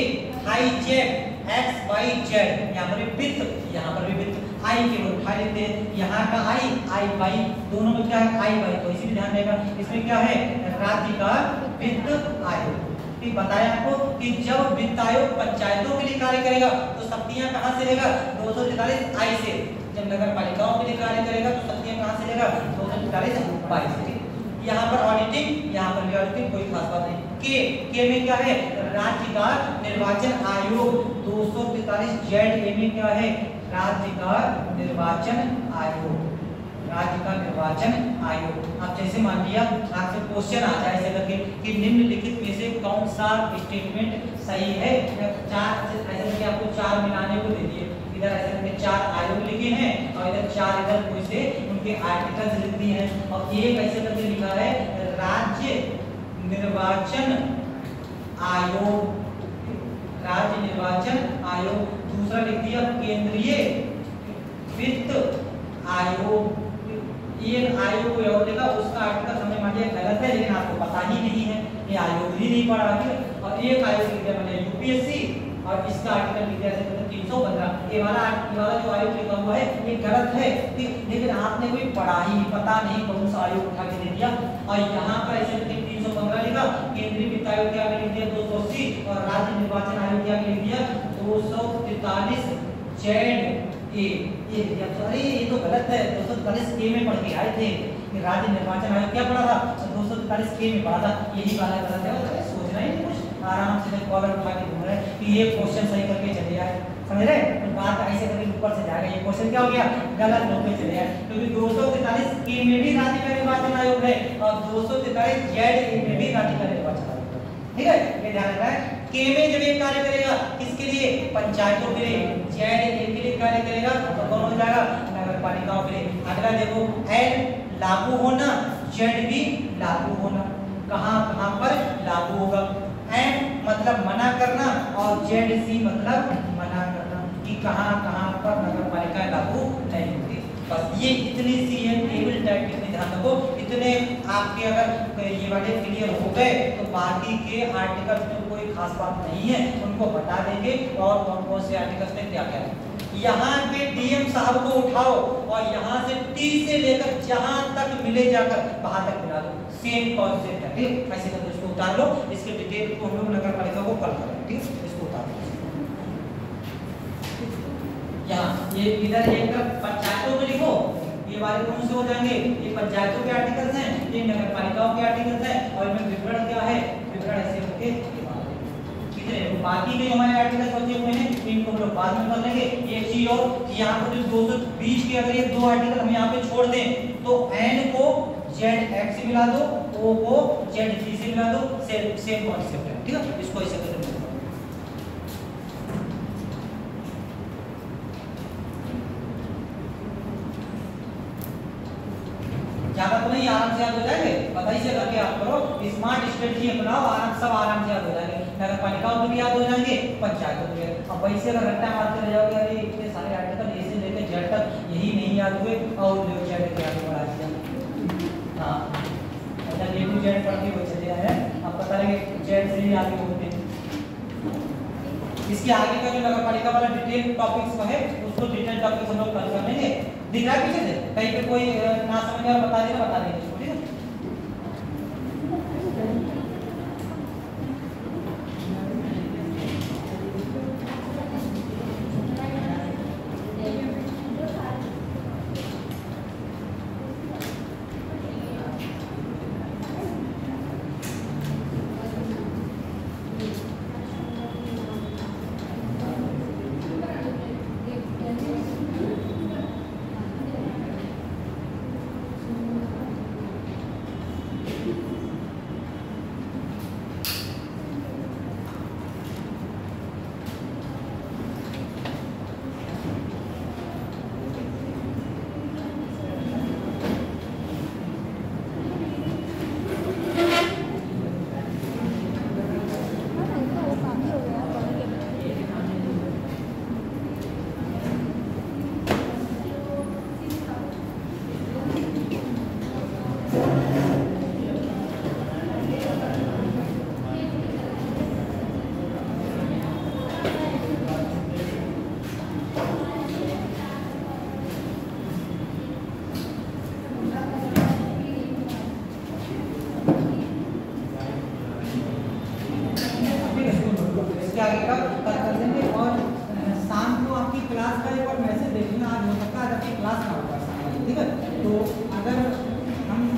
high Z, X Y Z, यहाँ पर भी वित्त, यहाँ पर भी वित्त, आई के उठा लेते हैं, यहाँ का आई, आई वाई दोनों में क्या है, आई वाई, तो इसी ध्यान देगा। इसमें क्या है, राज्य का वित्त आयोग, ठीक। बताया आपको कि जब वित्त आयोग पंचायतों के लिए कार्य करेगा तो शक्तियां कहां से लेगा, 243 आई से, जब नगर पालिकाओं के लिए कार्य करेगा तो शक्तियां कहां से लेगा, 243 वाई से, ठीक। यहाँ पर ऑडिटिंग, यहाँ पर भी ऑडिटिंग, कोई खास बात नहीं। के में क्या है, राज्य का निर्वाचन आयोग, 243 जेड, ए में क्या है, राज्य का निर्वाचन आयोग, राज्य का निर्वाचन आयोग। अब जैसे मान लिया आपसे क्वेश्चन आ जाए ऐसे करके कि निम्नलिखित में से कौन सा स्टेटमेंट सही है, चार ऐसे करके आपको चार मिलाने को दे दिए, इधर ऐसे करके चार आयोग लिखे हैं और इधर चार इधर कोई से उनके आर्टिकल्स लिख दिए हैं, और एक ऐसे करके लिखा है राज्य निर्वाचन आयोग, राज्य निर्वाचन आयोग, दूसरा लिख दिया केंद्रीय वित्त आयोग, एक आयोग को और लिखा, उसका आर्टिकल हमने मान लिया गलत है लेकिन आपको पता ही नहीं है, ये आयोग ही नहीं पढ़ा है, और एक आयोग लिख दिया मैंने यूपीएससी, और इसका आर्टिकल लिख दिया 315, ये वाला जो आयोग लिखा हुआ है ये गलत है, लेकिन आपने कोई पढ़ा ही पता नहीं कौन सा आयोग उठा के दे दिया, और यहाँ पर ऐसे 315 लिखा, केंद्रीय वित्त आयोग के आगे लिख दिया 280, और राज्य निर्वाचन आयोग के आगे लिख दिया 243 जेड ए, ये अरे ये तो गलत है, 243 के में पढ़ के आए थे कि राज्य निर्वाचन आयोग क्या पढ़ा था, 243 के में पढ़ा था, यही वाला गलत है, सोचना ही नहीं कुछ, आराम से कॉलर उठा के घूम रहे कि ये क्वेश्चन सही करके चले जाए, समझ रहे, तो बात ऐसे करके ऊपर से जाएगा, ये क्वेश्चन क्या हो गया, गलत होके चले जाए, क्योंकि 243 के में भी राज्य का निर्वाचन आयोग है और 243 जेड ए में भी राज्य का निर्वाचन आयोग है, ठीक है, ये ध्यान रखना है। के में जब ये कार्य करेगा किसके लिए, पंचायतों के लिए, जेड ए के लिए कार्य करेगा तो कौन हो जाएगा, नगर पालिकाओं के लिए। अगला देखो, एल लागू होना, जेड भी लागू होना, कहां कहां पर लागू होगा, एम मतलब मना करना और जेड सी मतलब मना करना, कि कहाँ कहाँ पर नगर पालिका लागू नहीं होती। बस ये इतनी सी है टेबल टाइप, इतने ध्यान रखो, इतने आपके अगर ये वाले क्लियर हो गए तो बाकी के आर्टिकल्स में कोई खास बात नहीं है, उनको बता देंगे और कौन कौन से आर्टिकल्स में क्या क्या है। यहाँ पे डीएम साहब को उठाओ और यहाँ से टी से लेकर जहां तक मिले जाकर वहां तक मिला दो, सेम कॉन्सेप्ट है, ठीक। ऐसे करके इसको उतार लो, इसके डिटेल को हम लोग नगर पालिका को कल करेंगे, ठीक। इसको उतार लो। यहाँ ये इधर एक तरफ पंचायतों में लिखो, ये वाले कौन से हो जाएंगे, ये पंचायतों के आर्टिकल्स हैं, ये नगर पालिकाओं के आर्टिकल्स हैं, और इनमें विवरण क्या है, विवरण ऐसे करके कितने बाकी के हमारे आर्टिकल्स बचे हुए हैं इनको हम लोग बाद में कर लेंगे। एक चीज और, यहाँ पर जो 220 के अगर ये दो आर्टिकल हम यहाँ पे छोड़ दें तो n को zx से मिला दो, o को zg से मिला दो, सेम कॉन्सेप्ट है, ठीक है। इसको ऐसे करके ज्यादा तो नहीं, आराम से याद हो जाएंगे, बताइए से करके आप करो, स्मार्ट स्ट्रेटजी अपनाओ, आराम से याद हो जाएंगे, नगर पालिकाओं को भी याद हो जाएंगे, पंचायतों को भी। अब वैसे अगर रट्टा मारते रह जाओगे अरे इतने सारे आर्टिकल ए से लेकर जेड तक यही नहीं याद हुए और जेड के आगे बढ़ा दिया। हाँ अच्छा, ए टू जेड पढ़ के वो चले आए, अब पता लगे जेड से ही आगे बोलते। इसके आगे का जो नगर पालिका वाला डिटेल टॉपिक्स है उसको डिटेल टॉपिक्स हम लोग कल कर लेंगे। दिख रहा है पीछे से कहीं पे कोई ना समझ आ बता देगा, बता देंगे इसको, ठीक है।